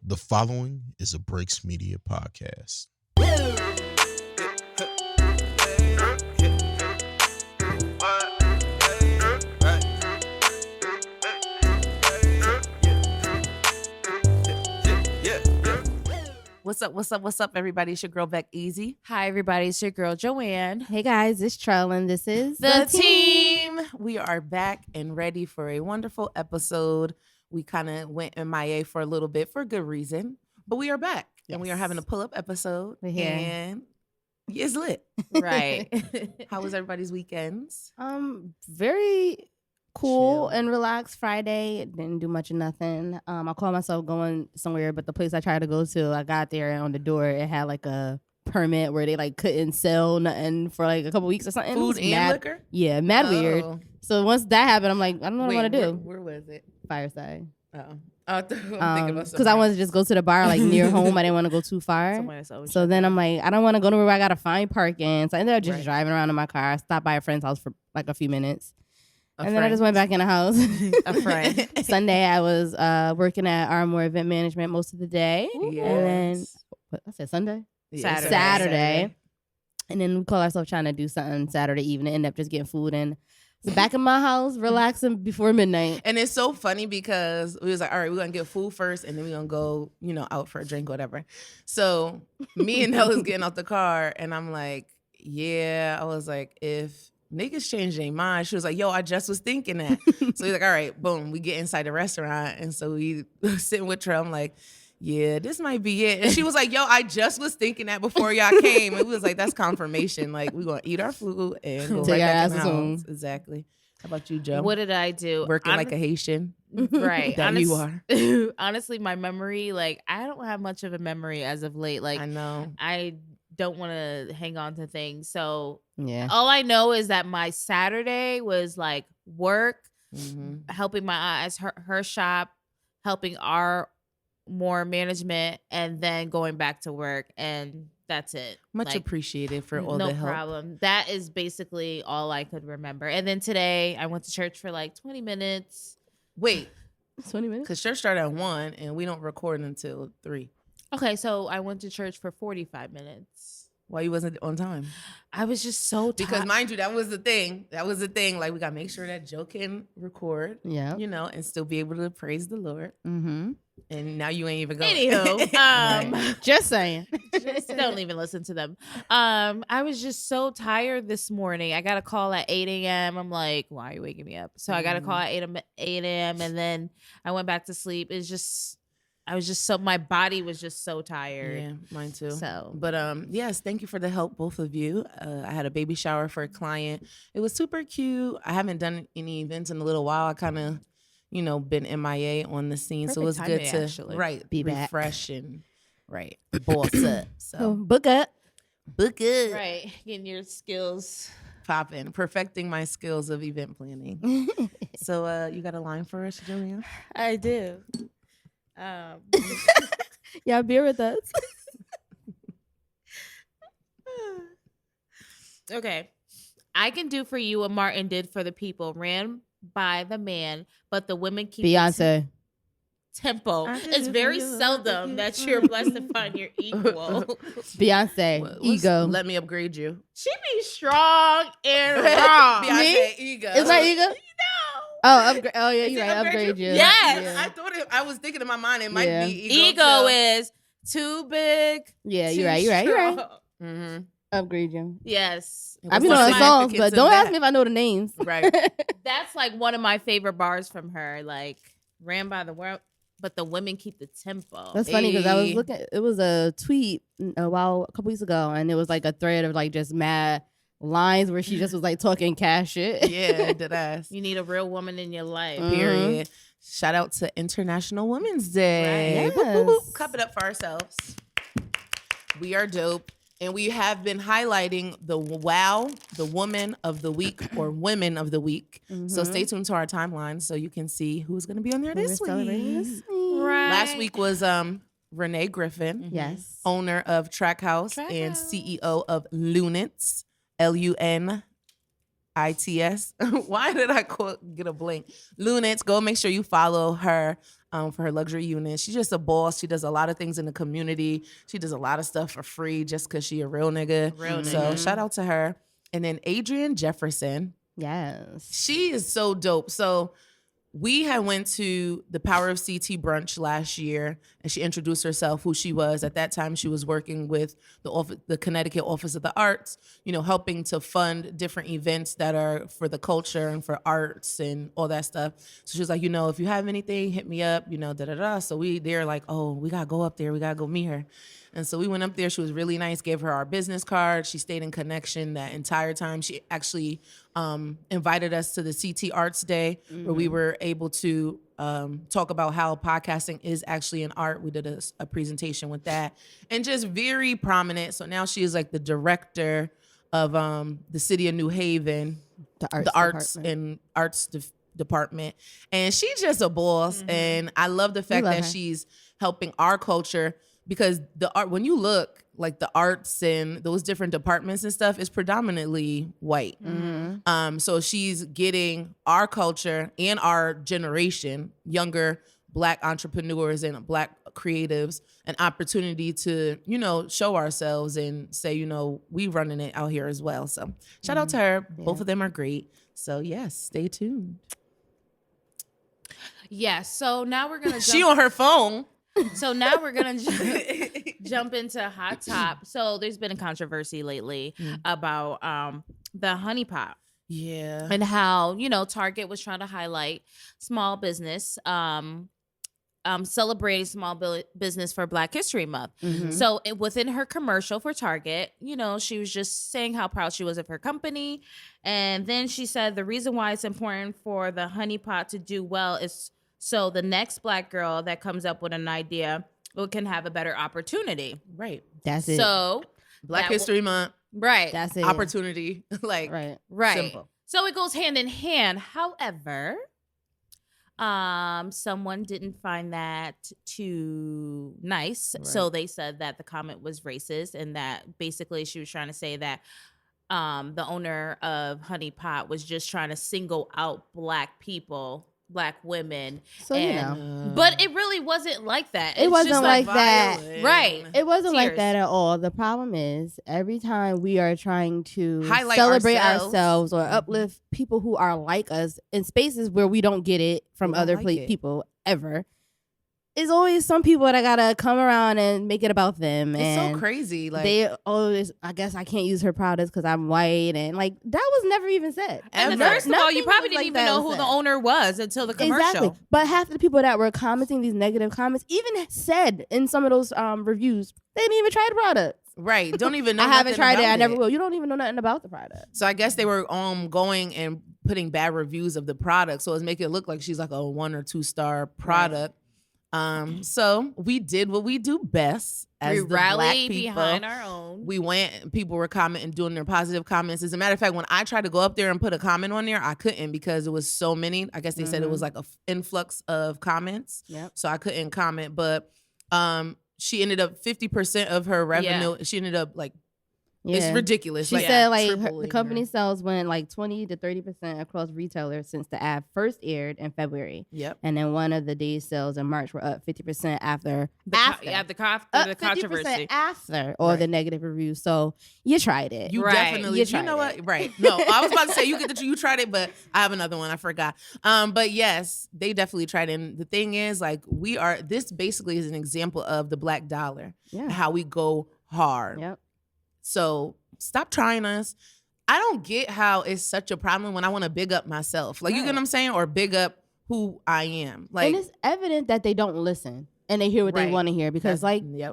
The following is a Breaks Media podcast. What's up, everybody? It's your girl, Beck Easy. Hi, everybody. It's your girl, Joanne. Hey, guys. It's Trell, and this is The team. We are back and ready for a wonderful episode. We kind of went MIA for a little bit for a good reason, but we are back. And we are having a pull-up episode. We're here. And it's lit. Right. How was everybody's weekends? Very cool Chill. and relaxed Friday. Didn't do much of nothing. I called myself going somewhere, but the place I tried to go to, I got there and on the door, it had like a permit where they like couldn't sell nothing for like a couple weeks or something. It Food was and mad, liquor? Yeah, mad weird. Oh. So once that happened, I'm like, I don't know what I Wait, want to do. Where was it? Fireside. Oh. I'm thinking about Because I wanted to just go to the bar like near home. I didn't want to go too far. So then I'm like, I don't want to go nowhere where I got to find parking. So I ended up just driving around in my car. I stopped by a friend's house for like a few minutes. Then I just went back in the house. A friend. Sunday, I was working at Armour Event Management most of the day. Yes. And then, what, I said Sunday? Yeah, Saturday. And then we call ourselves trying to do something Saturday evening. End up just getting food and back in my house, relaxing before midnight. And it's so funny because we was like, all right, we're going to get food first and then we're going to go, out for a drink, whatever. So me and Nella's getting out the car and I'm like, yeah, I was like, if niggas change their mind, she was like, yo, I just was thinking that. So he's like, all right, boom, we get inside the restaurant. And so we sitting with her. I'm like, yeah, this might be it. And she was like, yo, I just was thinking that before y'all came. And we was like, that's confirmation. Like, we're going to eat our food and go Take right our back in the asses house. home. Exactly. How about you, Joe? What did I do? Working like a Haitian. Right. That you are. Honestly, my memory, I don't have much of a memory as of late. I know. I don't want to hang on to things. So Yeah. all I know is that my Saturday was like work, Mm-hmm. helping my eyes, her shop, helping our more management, and then going back to work. And that's it. Much appreciated for all the help. No problem. That is basically all I could remember. And then today I went to church for like 20 minutes. Wait, 20 minutes? because church started at 1 and we don't record until 3. Okay, so I went to church for 45 minutes. Why you wasn't on time? I was just so tired. Because mind you, that was the thing. Like, we got to make sure that Joe can record, Yeah. and still be able to praise the Lord. Mm-hmm. And now you ain't even going. Anywho, Just saying. just don't even listen to them. I was just so tired this morning. I got a call at 8 a.m. I'm like, why are you waking me up? So I got a call at 8 a.m. and then I went back to sleep. My body was just so tired. Yeah, mine too. So, But yes, thank you for the help, both of you. I had a baby shower for a client. It was super cute. I haven't done any events in a little while. I kind of, been MIA on the scene, so it was good timing, to actually. Be back. refresh and boss up. So So book up. book it, right, getting your skills. popping, perfecting my skills of event planning. So you got a line for us, Julia? I do. Y'all beer with us. Okay. I can do for you what Martin did for the people. Ran by the man, but the women keep Beyonce. tempo. I can It's do very for you seldom what that you you're do. blessed to find your equal. Beyonce. Ego. Let me upgrade you. She be strong and wrong. Beyonce, ego. Is that ego? No. Oh, upgrade. Oh, yeah, Is you're it right. upgrade Upgrade you? you. Yes. I thought I was thinking in my mind it might Yeah. be Ego too. is too big. Yeah, too you're right. You're right. You're right. strong. Mm-hmm. Upgrade you. Yes. I be What's knowing my songs, advocates but of don't that? ask me if I know the names. Right. That's like one of my favorite bars from her. Like, ran by the world, but the women keep the tempo. That's funny because I was Hey. looking. It was a tweet a couple weeks ago, and it was like a thread of like just mad lines where she just was like talking cash shit. Yeah, dead ass. You need a real woman in your life. Mhm. Period. Shout out to International Women's Day. Right. Boop, boop, boop. Yes. Cup it up for ourselves. We are dope. And we have been highlighting the woman of the week or women of the week. So Mhm. stay tuned to our timeline so you can see who's going to be on there Who this we're celebrating week. this week. Right. Last week was Renee Griffin, Yes. owner of Track House Track and House. CEO of Lunits, LUNITS. Why did I get a blank? Lunits. Go make sure you follow her. for her luxury unit. She's just a boss. She does a lot of things in the community. She does a lot of stuff for free just because she a real nigga. So shout out to her. And then Adrienne Jefferson. Yes. She is so dope. So we had went to the Power of CT brunch last year, and she introduced herself, who she was. At that time, she was working with the Connecticut Office of the Arts, helping to fund different events that are for the culture and for arts and all that stuff. So she was like, if you have anything, hit me up, da-da-da. So they're like, oh, we got to go up there. We got to go meet her. And so we went up there. She was really nice, gave her our business card. She stayed in connection that entire time. She actually invited us to the CT Arts Day, where we were able to talk about how podcasting is actually an art. We did a presentation with that, and just very prominent. So now she is like the director of the city of New Haven, the arts and arts department. And she's just a boss. And I love the fact that she's helping our culture. Because the art, when you look like the arts and those different departments and stuff, is predominantly white. So she's getting our culture and our generation, younger Black entrepreneurs and Black creatives, an opportunity to, show ourselves and say, we running it out here as well. So shout out to her. Yeah. Both of them are great. So yes, stay tuned. Yes. So now we're gonna. She on her phone. So now we're going to jump into Hot Top. So there's been a controversy lately about the Honey Pot. Yeah. And how, Target was trying to highlight small business, celebrating small business for Black History Month. So within her commercial for Target, she was just saying how proud she was of her company. And then she said the reason why it's important for the Honey Pot to do well is so the next Black girl that comes up with an idea can have a better opportunity. Right. That's it. So Black History Month. Right. That's it. Opportunity. Right. Simple. So it goes hand in hand. However, someone didn't find that too nice. Right. So they said that the comment was racist and that basically she was trying to say that the owner of Honey Pot was just trying to single out Black people, Black women. So, but it really wasn't like that. It wasn't like that. Right. It wasn't like that at all. The problem is every time we are trying to highlight celebrate ourselves or uplift people who are like us in spaces where we don't get it from other people ever, it's always some people that gotta come around and make it about them. It's so crazy. Like they always, I guess I can't use her products because I'm white, and like that was never even said. And first of all, you probably didn't even know who the owner was until the commercial. Exactly. But half the people that were commenting these negative comments even said in some of those reviews they didn't even try the product. Right. Don't even know. I haven't tried it. I never will. You don't even know nothing about the product. So I guess they were going and putting bad reviews of the product, so it's making it look like she's like a 1 or 2 star product. Right. So we did what we do best as the Black people. Behind our own. We went and people were commenting, doing their positive comments. As a matter of fact, when I tried to go up there and put a comment on there, I couldn't because it was so many. I guess they said it was like an influx of comments. Yep. So I couldn't comment. But she ended up 50% of her revenue. She ended up like, it's ridiculous. She said the company sales went like 20 to 30% across retailers since the ad first aired in February. Yep. And then one of the day's sales in March were up 50% after the controversy. After all the negative reviews. So you tried it. You definitely. You know what? Right. No, I was about to say you tried it, but I have another one. I forgot. But yes, they definitely tried it. And the thing is, like, this basically is an example of the Black dollar. Yeah. How we go hard. Yep. So stop trying us. I don't get how it's such a problem when I want to big up myself. Like, you get what I'm saying? Or big up who I am. Like, and it's evident that they don't listen and they hear what they want to hear. Because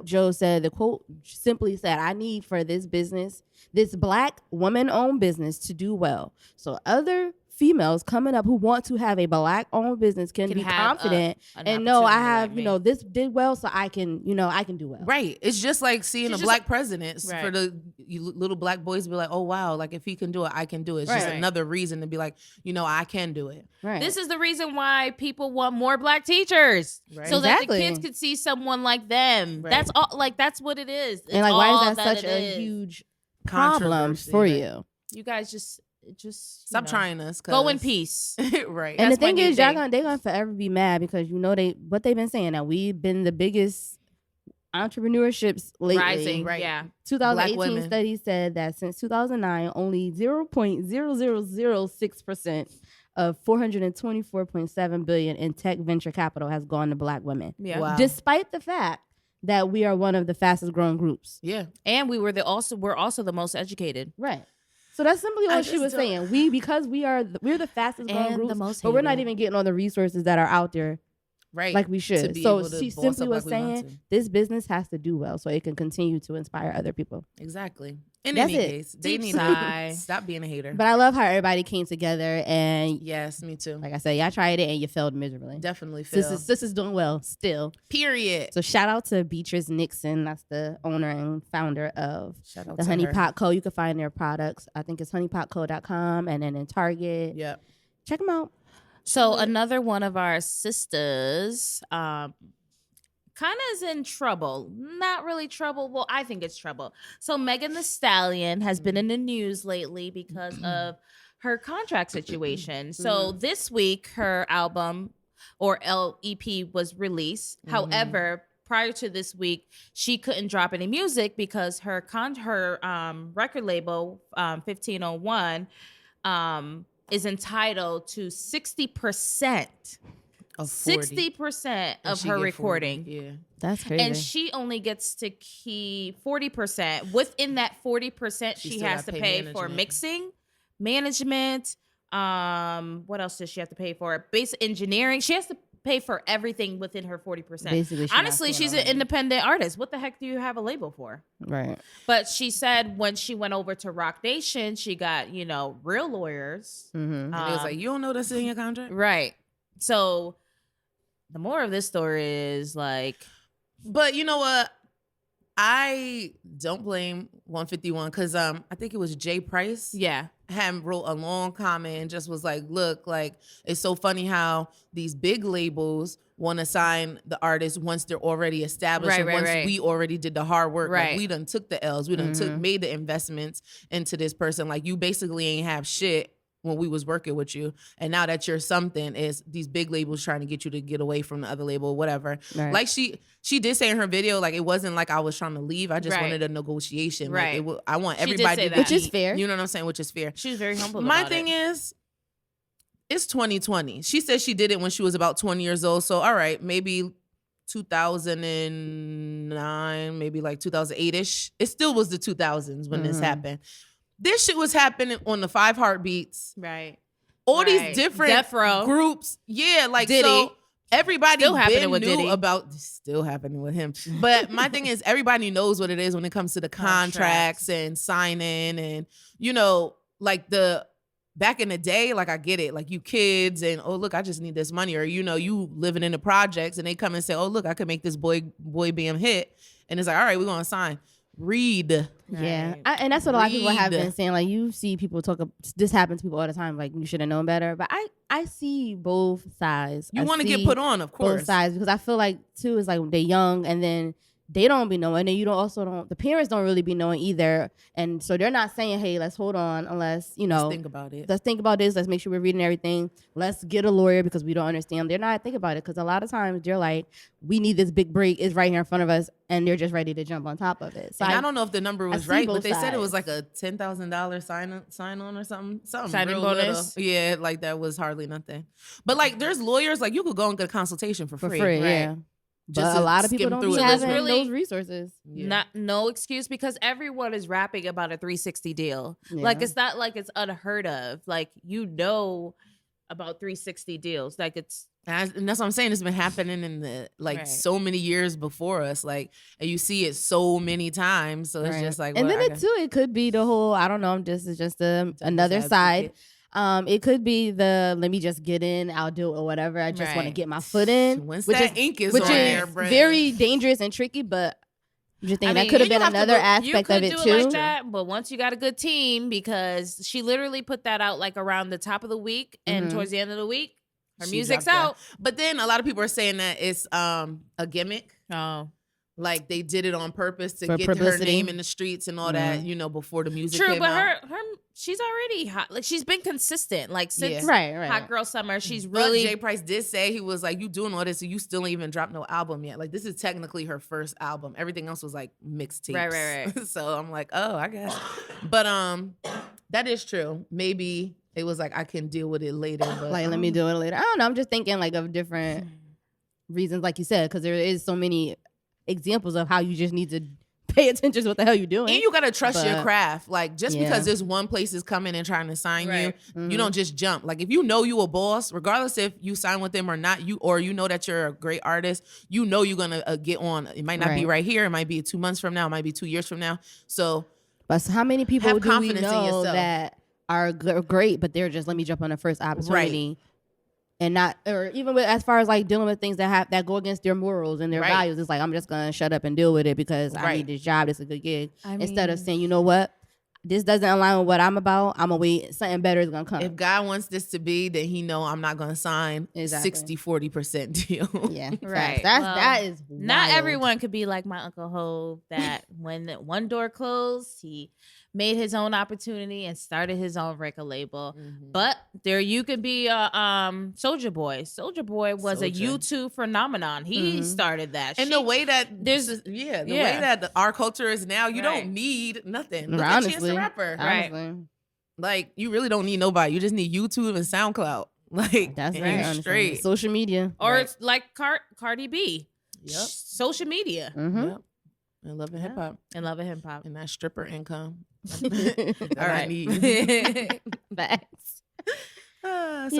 Joe said, the quote simply said, I need for this business, this Black woman-owned business to do well. So other females coming up who want to have a Black-owned business can be confident and know I have, this did well, so I can do well. Right. It's just like seeing a Black president for the little Black boys to be like, oh, wow, like if he can do it, I can do it. It's just another reason to be like, I can do it. Right. This is the reason why people want more Black teachers. Right. So that the kids could see someone like them. Right. That's all. Like, that's what it is. It's and like, why is that such a huge problem for you? You guys just just stop trying us. Go in peace. Right. And That's the thing my is, new they're gonna forever be mad because what they've been saying, that we've been the biggest entrepreneurships lately. Rising, right. yeah. 2018 study said that since 2009, only 0.0006% of $424.7 billion in tech venture capital has gone to Black women. Yeah. Wow. Despite the fact that we are one of the fastest growing groups. Yeah. And we're also the most educated. Right. So that's simply what she was saying. Because we're the fastest growing group, but we're not even getting all the resources that are out there. Right. Like we should. So she simply was saying this business has to do well so it can continue to inspire other people. Exactly. In That's any it. case, they need to stop being a hater. But I love how everybody came together and yes, me too. Like I said, y'all tried it and you failed miserably. Definitely failed. Sis is doing well still. Period. So shout out to Beatrice Nixon. That's the owner and founder of the Honey her. Pot Co. You can find their products. I think it's honeypotco.com and then in Target. Yep. Check them out. So another one of our sisters kind of is in trouble. Not really trouble. Well, I think it's trouble. So Megan Thee Stallion has been in the news lately because of her contract situation. So this week, her album or LEP was released. However, prior to this week, she couldn't drop any music because her record label, 1501, is entitled to 60%. 60% of her recording. 40. Yeah. That's crazy. And she only gets to keep 40%. Within that 40%, she has to pay for mixing, management. What else does she have to pay for? Basic engineering. She has to pay for everything within her 40%. Basically, honestly, she's an independent artist. What the heck do you have a label for? Right. But she said when she went over to Rock Nation, she got, real lawyers. And it was like, you don't know that's in your contract? Right. So the more of this story is like. But you know what? I don't blame 151 because I think it was Jay Price. Yeah. Wrote a long comment and just was like, look, like, it's so funny how these big labels want to sign the artists once they're already established. And once we already did the hard work. Like, we done took the L's. We done made the investments into this person. Like, you basically ain't have shit when we was working with you. And now that you're something, is these big labels trying to get you to get away from the other label, whatever. Right. Like she did say in her video, like, it wasn't like I was trying to leave. I just wanted a negotiation. Right. Like, I want everybody to which is fair. You know what I'm saying? Which is fair. She was very humble My about thing it. is, it's 2020. She said she did it when she was about 20 years old. So, all right, maybe 2009, maybe like 2008-ish. It still was the 2000s when this happened. This shit was happening on the 5 Heartbeats. Right. All these different groups. Yeah, like Diddy. So everybody Still happening with knew Diddy. about, still happening with him. But my thing is, everybody knows what it is when it comes to the contracts and signing and, like back in the day, like I get it, like you kids and, oh, look, I just need this money. Or, you living in the projects and they come and say, oh, look, I could make this boy band hit. And it's like, all right, we're going to sign. Read. Yeah. And that's what a lot of people have been saying. Like, you see people this happens to people all the time. Like, you should have known better. But I see both sides. You want to get put on, of course. Both sides. Because I feel like, too, it's like they're young and then they don't be knowing. And the parents don't really be knowing either. And so they're not saying, hey, let's hold on unless, let's think about it. Let's think about this. Let's make sure we're reading everything. Let's get a lawyer because we don't understand. They're not thinking about it because a lot of times they're like, we need this big break. It's right here in front of us. And they're just ready to jump on top of it. So I don't know if the number was right, but they said it was like a $10,000 sign on or something. Signing bonus. Little. Yeah, like that was hardly nothing. But like there's lawyers, like you could go and get a consultation for free. Right? Yeah. But a lot of people don't be having those resources. Yeah. No excuse because everyone is rapping about a 360 deal. Yeah. Like it's not like it's unheard of. Like about 360 deals. Like it's. And that's what I'm saying. It's been happening in the so many years before us. Like, and you see it so many times. So it's just like, and then it could be the whole. I don't know. This is just another side. It could be let me just get in, I'll do it or whatever. I just want to get my foot in. Which is very dangerous and tricky, but you think that could have been another aspect of it too. Like that, but once you got a good team, because she literally put that out like around the top of the week and towards the end of the week, her music's out. But then a lot of people are saying that it's a gimmick. Oh. Like they did it on purpose to For get her publicity. name in the streets and all that, you know, before the music True, came but out. her she's already hot. Like she's been consistent. Like since Right. Hot Girl Summer, she's But really Jay Price did say, he was like, you doing all this and you still ain't even dropped no album yet. Like this is technically her first album. Everything else was like mixtapes. Right. So I'm like, oh, I guess. But that is true. Maybe it was like I can deal with it later. But Like, let me do it later. I don't know. I'm just thinking like of different reasons, like you said, because there is so many examples of how you just need to pay attention to what the hell you're doing. And you gotta trust your But- craft. Like just Yeah. because this one place is coming and trying to sign Right. you don't just jump. Like if you know you a boss, regardless if you sign with them or not, you know that you're a great artist, you know you're gonna get on. It might not be right here. It might be 2 months from now. It might be 2 years from now. So, But how many people Have do we confidence in know yourself. that are great, but they're just let me jump on the first opportunity, and not, or even with as far as like dealing with things that go against their morals and their Right. values. It's like I'm just gonna shut up and deal with it because I Right. need this job. This is a good gig. I Instead of mean- saying, you know what, this doesn't align with what I'm about. I'm gonna wait. Something better is gonna come. if God wants this to be, then He know I'm not gonna sign Exactly. 60-40% deal. Yeah, Right. facts. That Well, is not wild. everyone could be like my Uncle Hov that when the one door closed, he made his own opportunity and started his own record label. But there you could be a Soulja Boy. Soulja Boy was a Soulja. YouTube phenomenon. He started that. And She- the way that there's- the way yeah. that our culture is now, you Right. don't need nothing. Look Honestly, at Chance the Rapper. Right. honestly. Like you really don't need nobody. You just need YouTube and SoundCloud. Like That's and right. you're honestly. straight. Social media. or Right. it's like Cardi B. Yep. Social media Mm-hmm. Yep. And love and hip hop and love and hip hop. and that stripper income. All That I right. need. Facts. So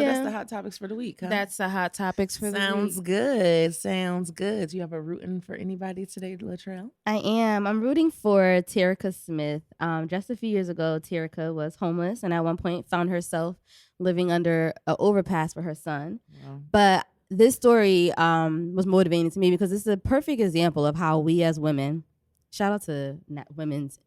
Yeah. that's the hot topics for the week. Huh? That's the hot topics for Sounds the week. good. Sounds good. Do you have a rooting for anybody today, Latrell? I am. I'm rooting for Terica Smith. Just a few years ago, Terica was homeless and at one point found herself living under an overpass with her son. But this story was motivating to me because it's a perfect example of how we as women, shout out to Women's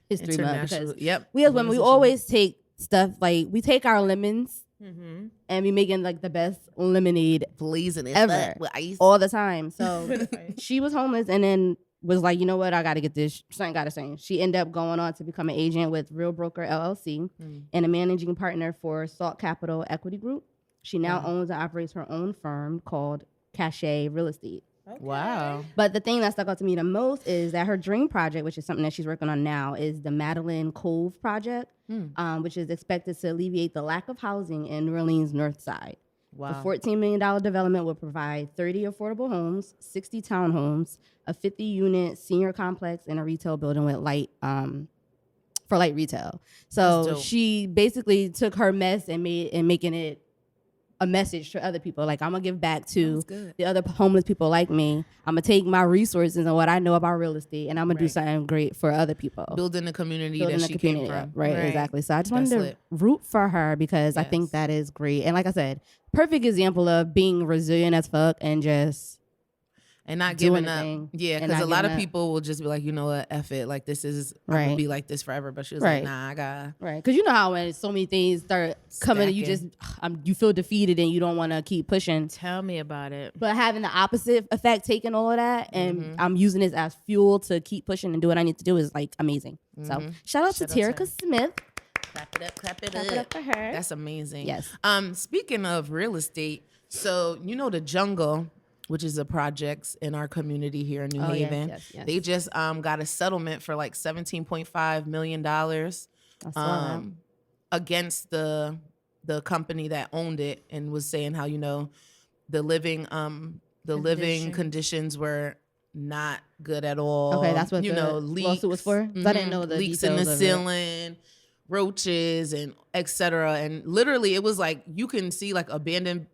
History Month, because Yep. we as women, we Women's always take stuff, like we take our lemons Mm-hmm. and we making like the best lemonade blazing it ever. up with ice. all the time. So she was homeless and then was like, you know what, I got to get this. Something got to say. She ended up going on to become an agent with Real Broker LLC and a managing partner for Salt Capital Equity Group. She now owns and operates her own firm called Cachet Real Estate. Wow. But the thing that stuck out to me the most is that her dream project, which is something that she's working on now, is the Madeline Cove project, which is expected to alleviate the lack of housing in New Orleans' North Side. Wow. The $14 million development will provide 30 affordable homes, 60 townhomes, a 50-unit senior complex, and a retail building with light retail. That's So dope. she basically took her mess and making it a message to other people. Like, I'm gonna give back to That's good. the other homeless people like me. I'm gonna take my resources and what I know about real estate, and I'm gonna do Right. something great for other people. Building the community Building that the she community came up. from. Right, exactly. So I just wanted That's to lit. root for her because I think Yes. that is great. And like I said, perfect example of being resilient as fuck and just And not doing giving the up. thing Yeah, and because not a lot of giving up. people will just be like, you know what, F it. Like, this is, I'm going Right. to be like this forever. But she was Right. like, nah, I got right. Because you know how when so many things start coming, you just you feel defeated and you don't want to keep pushing. Tell me about it. But having the opposite effect, taking all of that, and Mm-hmm. I'm using this as fuel to keep pushing and do what I need to do is like amazing. So shout out to Shout out to Terica her. Smith. clap it up, clap it Clap it up for her. That's amazing. Yes. Speaking of real estate, so you know the Jungle, which is a project in our community here in New Oh, yes, Haven. yes. They just got a settlement for like $17.5 million I saw that. against the company that owned it and was saying how, you know, the living conditions were not good at all. Okay, that's what you the know, lawsuit was for? 'Cause I didn't know the leaks in the details of it. ceiling, roaches, and etc. And literally, it was like you can see like abandoned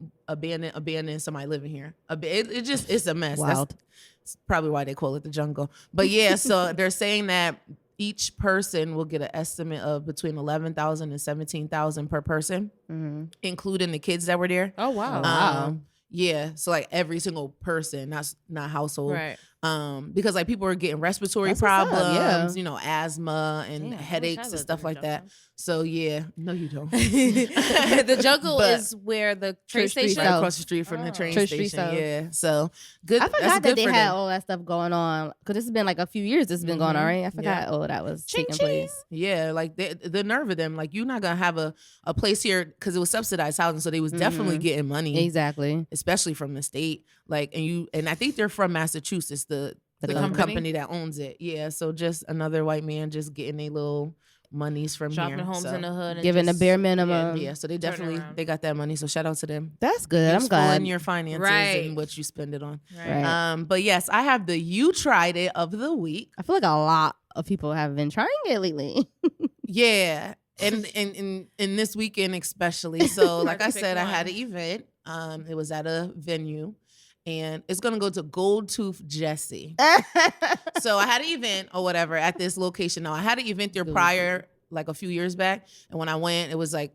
somebody living here. It's a mess. Wild. That's probably why they call it the Jungle. But yeah, so they're saying that each person will get an estimate of between $11,000 and $17,000 per person, including the kids that were there. Oh wow. Wow. Yeah, so like every single person, not household. Right. Because like people are getting respiratory That's what's up, problems, yeah. you know, asthma and Damn, I wish I headaches and lived stuff in a like that. jungle. So yeah, no, you don't. The jungle is where the train station right across the street from the train station. Yeah, so good. I forgot that they had all that stuff going on because this has been like a few years. This has been going on, right? I forgot all that was taking place. Yeah, like the nerve of them. Like you're not gonna have a place here because it was subsidized housing, so they was definitely getting money. Exactly, especially from the state. Like and I think they're from Massachusetts. The company that owns it. Yeah, so just another white man just getting a little monies from shopping here. homes in the hood, and giving the bare minimum. Yeah, so they definitely they got that money. So shout out to them. That's good. I'm glad. In your finances and what you spend it on. Right. But yes, I have the You Tried It of the week. I feel like a lot of people have been trying it lately. Yeah, and in this weekend especially. So like I said, I had an event. It was at a venue. And it's going to go to Gold Tooth Jesse. So I had an event or whatever at this location. Now, I had an event there prior, like a few years back. And when I went, it was like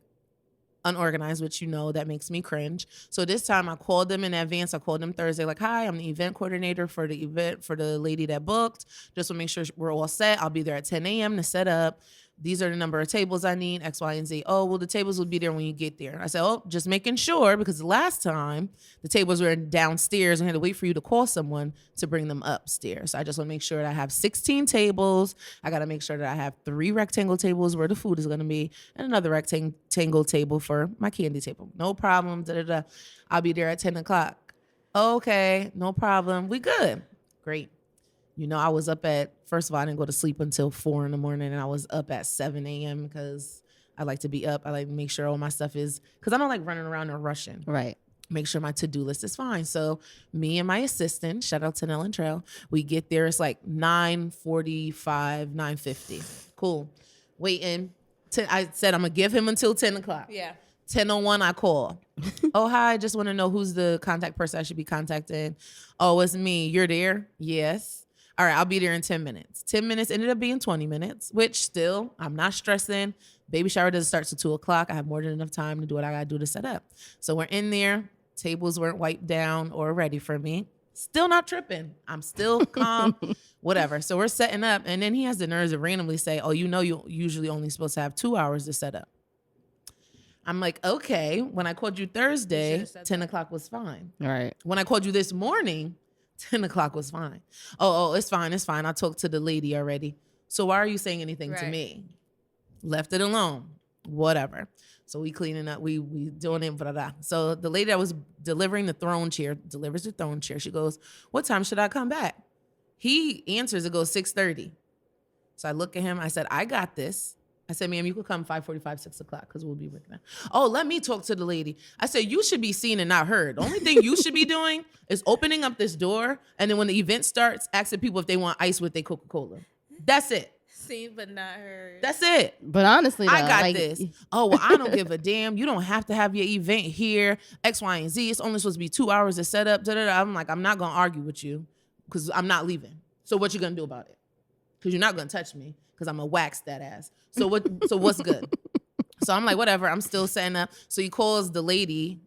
unorganized, which that makes me cringe. So this time I called them in advance. I called them Thursday, like, hi, I'm the event coordinator for the event for the lady that booked. Just to make sure we're all set. I'll be there at 10 a.m. to set up. These are the number of tables I need, X, Y, and Z. Oh, well, the tables will be there when you get there. I said, oh, just making sure, because the last time the tables were downstairs and I had to wait for you to call someone to bring them upstairs. So I just want to make sure that I have 16 tables. I got to make sure that I have 3 rectangle tables where the food is going to be and another rectangle table for my candy table. No problem. Da-da-da. I'll be there at 10 o'clock. Okay, no problem. We good. Great. I was up first of all, I didn't go to sleep until 4 a.m. and I was up at 7 a.m. because I like to be up. I like to make sure all my stuff is, because I don't like running around and rushing. Right. Make sure my to-do list is fine. So me and my assistant, shout out to Nell and Trail, we get there. It's like 9:45, 9:50. Cool. Waiting. I said I'm going to give him until 10 o'clock. Yeah. 10:01, I call. Oh, hi. I just want to know who's the contact person I should be contacting. Oh, it's me. You're there? Yes. All right, I'll be there in 10 minutes. 10 minutes ended up being 20 minutes, which still, I'm not stressing. Baby shower doesn't start till 2 o'clock. I have more than enough time to do what I got to do to set up. So we're in there. Tables weren't wiped down or ready for me. Still not tripping. I'm still calm, whatever. So we're setting up. And then he has the nerves to randomly say, oh, you're usually only supposed to have 2 hours to set up. I'm like, okay. When I called you Thursday, 10 o'clock was fine. All right. When I called you this morning, 10 o'clock was fine. Oh, it's fine. It's fine. I talked to the lady already. So why are you saying anything to me? Left it alone. Whatever. So we cleaning up. We doing it. Blah, blah. So the lady that was delivering the throne chair delivers the throne chair. She goes, what time should I come back? He answers. It goes 6:30. So I look at him. I said, I got this. I said, ma'am, you could come 5:45, 6 o'clock because we'll be working out. Oh, let me talk to the lady. I said, you should be seen and not heard. The only thing you should be doing is opening up this door. And then when the event starts, asking people if they want ice with their Coca-Cola. That's it. Seen but not heard. That's it. But honestly, though, I got this. Oh, well, I don't give a damn. You don't have to have your event here, X, Y, and Z. It's only supposed to be 2 hours to set up. Da-da-da. I'm like, I'm not going to argue with you because I'm not leaving. So what you going to do about it? Because you're not going to touch me because I'm going to wax that ass. So what's good? So I'm like, whatever. I'm still setting up. So he calls the lady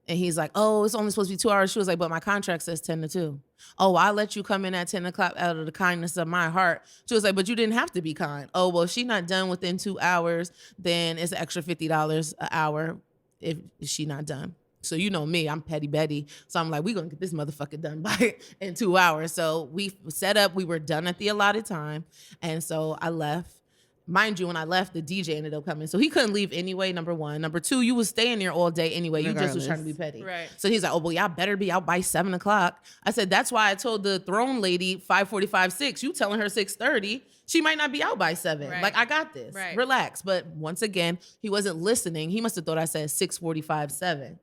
and he's like, oh, it's only supposed to be 2 hours. She was like, but my contract says 10 to 2. Oh, well, I let you come in at 10 o'clock out of the kindness of my heart. She was like, but you didn't have to be kind. Oh, well, if she's not done within 2 hours, then it's an extra $50 an hour if she not done. So you know me, I'm petty Betty. So I'm like, we're going to get this motherfucker done in 2 hours. So we set up, we were done at the allotted time. And so I left. Mind you, when I left, the DJ ended up coming. So he couldn't leave anyway, number one. Number two, you was staying there all day anyway. You just was trying to be petty. Right. So he's like, oh, well, y'all better be out by 7 o'clock. I said, that's why I told the throne lady 5:45, 6. You telling her 6:30. She might not be out by 7. Right. Like, I got this. Right. Relax. But once again, he wasn't listening. He must have thought I said 6:45, 7,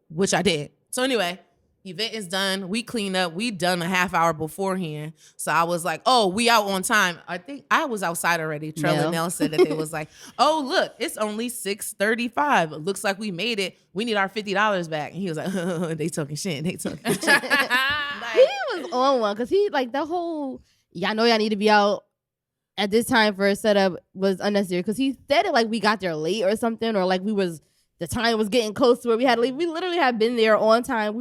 which I did. So anyway, event is done. We clean up. We done a half hour beforehand. So I was like, oh, we out on time. I think I was outside already. Trell and Nell said that they was like, oh, look, it's only 6:35. It looks like we made it. We need our $50 back. And he was like, oh, they talking shit. They talking shit. He was on one because he like the whole, y'all know y'all need to be out at this time for a setup was unnecessary because he said it like we got there late or something, or like the time was getting close to where we had to leave. We literally had been there on time.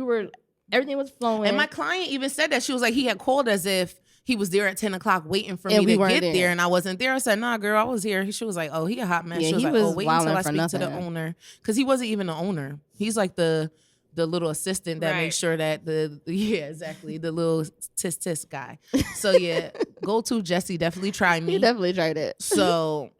Everything was flowing. And my client even said that. She was like, he had called as if he was there at 10 o'clock waiting for And me we to get weren't there, and I wasn't there. I said, nah, girl, I was here. She was like, oh, he a hot mess. Yeah, She was he like, oh, was wait until I wilding speak for to the nothing. owner. Because he wasn't even the owner. He's like the little assistant that Right. makes sure that exactly, the little tis guy. So yeah, go to Jesse, definitely try me. He definitely tried it. So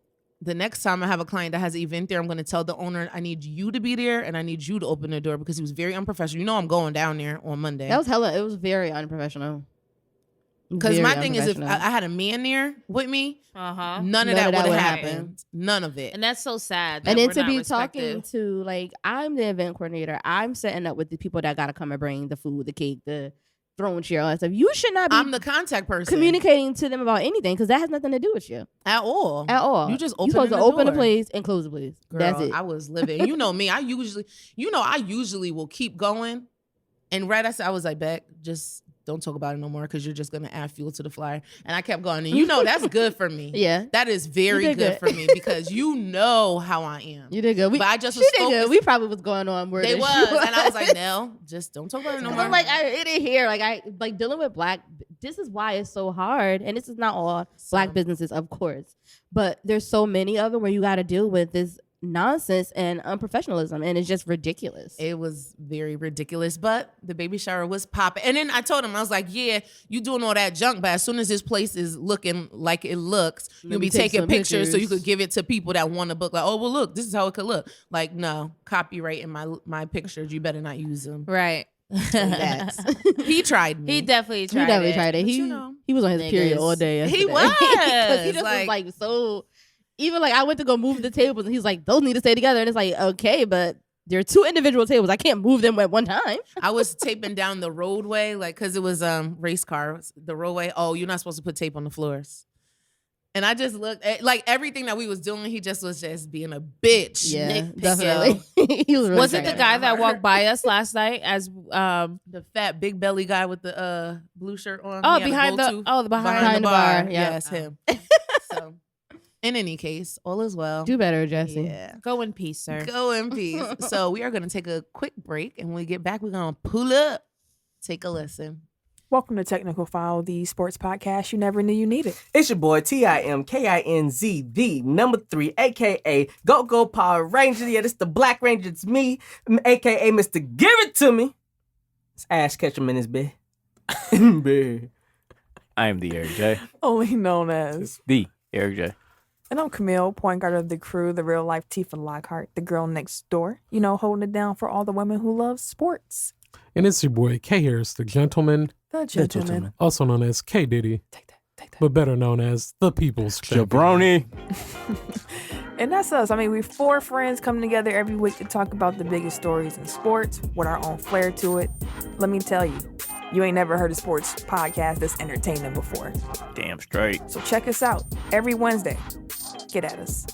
the next time I have a client that has an event there, I'm going to tell the owner, I need you to be there and I need you to open the door, because he was very unprofessional. You know, I'm going down there on Monday. It was very unprofessional. Because Very my thing is, if unprofessional. I had a man there with me, Uh-huh. none of that would have would happened. happen. None of it. And that's so sad. And that then we're to not be respected. talking to, like, I'm the event coordinator. I'm setting up with the people that got to come and bring the food, the cake, the throne chair, all that stuff. You should not be I'm the contact person. communicating to them about anything, because that has nothing to do with you At all. at all. You just You're supposed to the open the door. place and close the place. Girl, That's it. I was living. You know me. I usually will keep going. And right after I was like, Beck, just don't talk about it no more, because you're just gonna add fuel to the fire. And I kept going. And that's good for me. Yeah. That is very You did good good. for me, because you know how I am. You did good. But I just she was did good. focused. We probably was going on where They this was. shit And I was like, Nell, just don't talk about it no more. I'm like, it in here. Like dealing with black. This is why it's so hard. And this is not all black businesses, of course, but there's so many of them where you got to deal with this nonsense and unprofessionalism, and it's just ridiculous. It was very ridiculous, but the baby shower was popping. And then I told him, I was like, yeah, you doing all that junk, but as soon as this place is looking like it looks, you'll be take taking some pictures so you pictures. could give it to people that want to book. Like, oh, well, look, this is how it could look. Like, no, copyright in my pictures. You better not use them. Right. He tried me. He definitely tried He definitely it. tried it. But He you know, he was on his period niggas. all day. He yesterday. was, 'Cause he just like- was like so. Even like I went to go move the tables, and he's like, "Those need to stay together." And it's like, okay, but there are two individual tables. I can't move them at one time. I was taping down the roadway, like, because it was race cars, the roadway. Oh, you're not supposed to put tape on the floors. And I just looked at, like, everything that we was doing, he just was just being a bitch. Yeah, nitpicking. definitely. He was really Was it the trying. guy that walked by us last night as The fat big belly guy with the blue shirt on. Oh, He had a behind gold the- tooth oh, the behind behind the bar, yeah. Yes, him. So, in any case, all is well. Do better, Jesse. Yeah. Go in peace, sir. Go in peace. So we are going to take a quick break, and when we get back, we're going to pull up. Take a listen. Welcome to Technical File, the sports podcast you never knew you needed. It's your boy TIMKINZ, the number 3, aka Go Power Ranger. Yeah, this the Black Ranger. It's me, aka Mr. Give It To Me. It's Ash Ketchum in his bed. Bed. I am the Eric J. Only known as. The Eric J. And I'm Camille, point guard of the crew, the real life Tifa Lockhart, the girl next door. You know, holding it down for all the women who love sports. And it's your boy K Harris, the gentleman, The gentleman. also known as K Diddy, Take that. but better known as the People's Champion. Jabroni. And that's us. I mean, we're 4 friends coming together every week to talk about the biggest stories in sports with our own flair to it. Let me tell you, you ain't never heard a sports podcast that's entertaining before. Damn straight. So check us out every Wednesday. Get at us.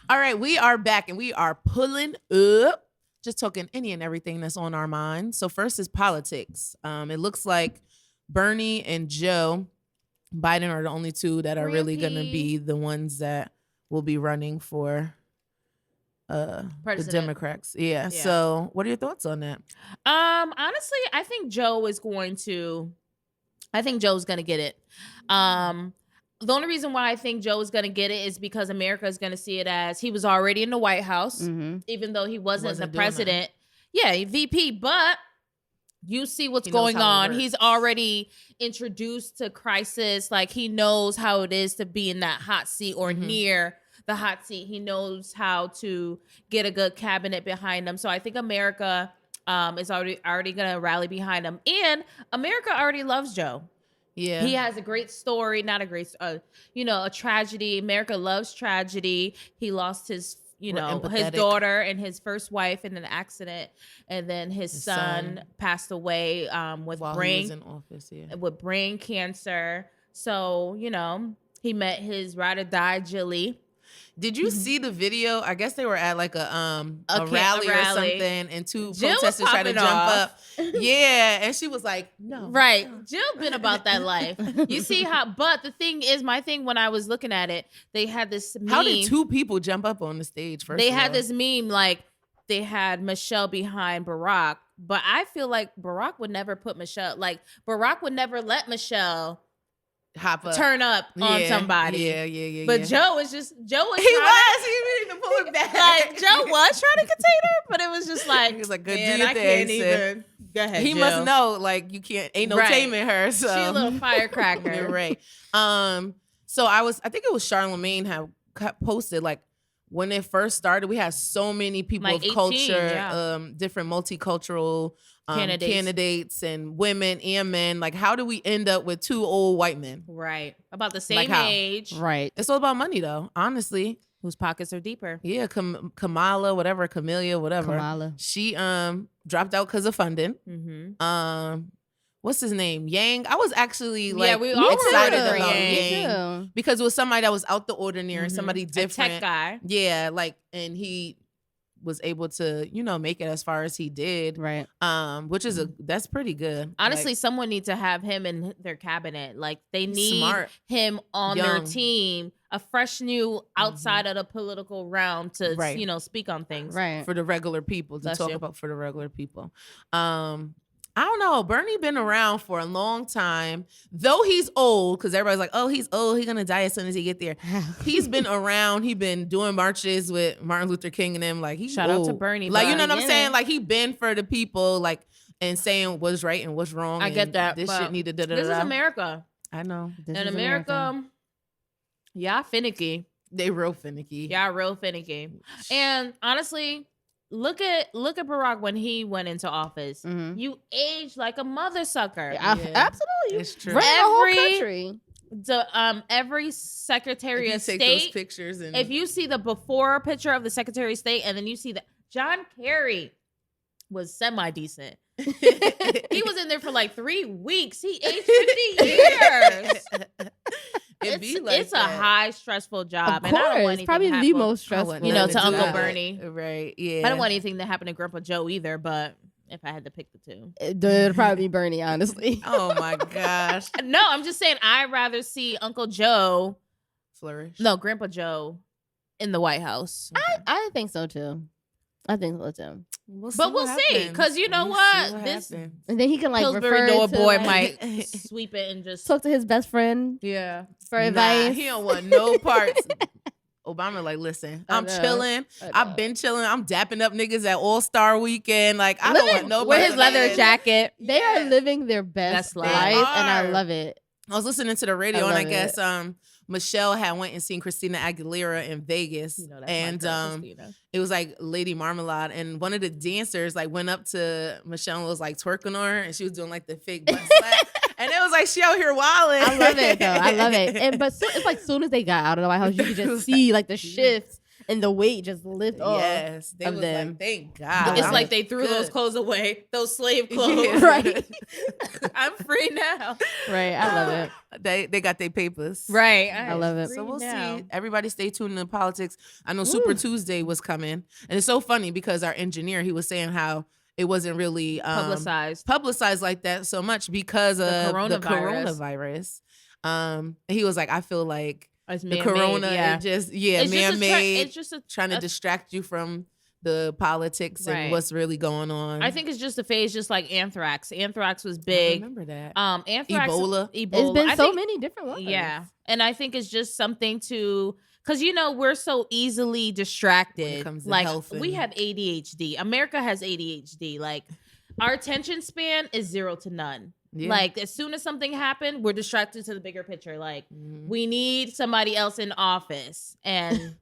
All right, we are back, and we are pulling up, just talking any and everything that's on our mind. So first is politics. It looks like Bernie and Joe Biden are the only two that are really going to be the ones that will be running for the President. Democrats. Yeah. So what are your thoughts on that? Honestly, I think Joe's going to get it. The only reason why I think Joe is going to get it is because America is going to see it as he was already in the White House, Mm-hmm. even though he wasn't the doing president. Yeah, VP, but you see what's He knows going how it on. works. He's already introduced to crisis. Like, he knows how it is to be in that hot seat or Mhm. near the hot seat. He knows how to get a good cabinet behind him. So I think America is already going to rally behind him. And America already loves Joe. Yeah. He has a great story, not a great, a tragedy. America loves tragedy. He lost his, We're his empathetic. daughter and his first wife in an accident, and then his son passed away with While he was in office, yeah. with brain cancer. So he met his ride or die Jilly. Did you see the video? I guess they were at like a A rally or rally. something, and 2 Jill was protesters tried to popping jump off. up. Yeah, and she was like, "No, Right. no." Jill been about that life. You see how, but the thing is, my thing when I was looking at it, they had this meme. How did 2 people jump up on the stage first? They of had all? this meme like, they had Michelle behind Barack, but I feel like Barack would never put Michelle, like Barack would never let Michelle hop up, turn up on somebody. Yeah. But Joe was He didn't even pull it back. like Joe was trying to contain her, but it was just like He was like, "Good, do man, your I thing, can't sis." even. Go ahead. He Joe. must know, like, you can't, ain't no Right. taming her. So She a little firecracker. You're right. So I think it was Charlemagne had posted, like, when it first started, we had so many people Like of 18, culture, yeah. Different multicultural Candidates. candidates and women and men. Like, how do we end up with 2 old white men? Right. About the same Like how? age. Right. It's all about money, though, honestly. Whose pockets are deeper. Yeah, Kamala, whatever, Camellia, whatever. Kamala. She dropped out because of funding. Mm-hmm. What's his name? Yang. I was actually like, Yeah, we all excited were about Yang. Yang because it was somebody that was out the ordinary, somebody A different. tech guy. Yeah, like, and he was able to, make it as far as he did. Right. Which is that's pretty good. Honestly, Like, someone needs to have him in their cabinet. Like they need smart, him on their young. team, a fresh new outside of the political realm to Right. speak on things. Right. for the regular people to Bless talk you. about for the regular people. I don't know. Bernie been around for a long time, though he's old. Because everybody's like, "Oh, he's old. He's gonna die as soon as he get there." He's been around. He been doing marches with Martin Luther King and them. Like, he's Shout out to old. Bernie, Like, you know but- what I'm saying? Like, he been for the people. Like, and saying what's right and what's wrong. I get and that. This but shit needed. This is America. I know. This In is America, y'all finicky. They real finicky. Y'all real finicky. And honestly, look at Barack when he went into office. Mhm. You aged like a mother sucker. Yeah, absolutely. It's true. Run the whole Every- country. Every Secretary If of you take those State, pictures and if you see the before picture of the Secretary of State and then you see that John Kerry was semi-decent. He was in there for like 3 weeks. He aged 50 years. It's a high stressful job. Of and I don't want course. anything Probably to the happen, most I stressful. wouldn't you know, let to it do Uncle that. Bernie. Right. Yeah. I don't want anything to happen to Grandpa Joe either, but if I had to pick the two. It'd probably be Bernie, honestly. Oh my gosh. No, I'm just saying I'd rather see Uncle Joe, Flourish. Grandpa Joe in the White House. I think so too. I think so too. But we'll see, because you know what? This And then he can like Pillsbury refer Door to, boy like, might sweep it and just talk to his best friend yeah. for Nah, advice. he don't want no parts. Obama like, listen, I I'm know. chilling. I know. I've been chilling. I'm dapping up niggas at All-Star Weekend. Like, I don't want no Wear his parts. leather jacket. They are living their best Best life, life. and I Are. love it. I was listening to the radio, I and I love guess Michelle had went and seen Christina Aguilera in Vegas, You know, that's and my girl, Christina. it was like Lady Marmalade, and one of the dancers like went up to Michelle and was like twerking on her, and she was doing like the fake butt slap, and it was like she out here wilding. I love it though. I love it. And but it's like soon as they got out of the White House, you could just see like the shifts and the weight just lift off. Yes, they of was them. like, thank God. It's I'm like they threw those good. clothes away, those slave clothes. Yeah. Right. I'm free now. Right. I love it. They got their papers. Right. I love it. So we'll now. see. Everybody stay tuned in politics. I know Super Tuesday was coming. And it's so funny because our engineer, he was saying how it wasn't really publicized like that so much because of the coronavirus. And he was like, I feel like It's the man-made, corona yeah. is just, It's just man-made. it's just trying to distract you from the politics Right. and what's really going on. I think it's just a phase, just like anthrax. Anthrax was I big. remember that. Anthrax, Ebola. It's been I so think- many different ones. Yeah, and I think it's just something to, because we're so easily distracted. comes to Like health we and- have ADHD. America has ADHD. Like our attention span is 0 to none. Yeah. Like as soon as something happened, we're distracted to the bigger picture. Like Mhm. we need somebody else in office, and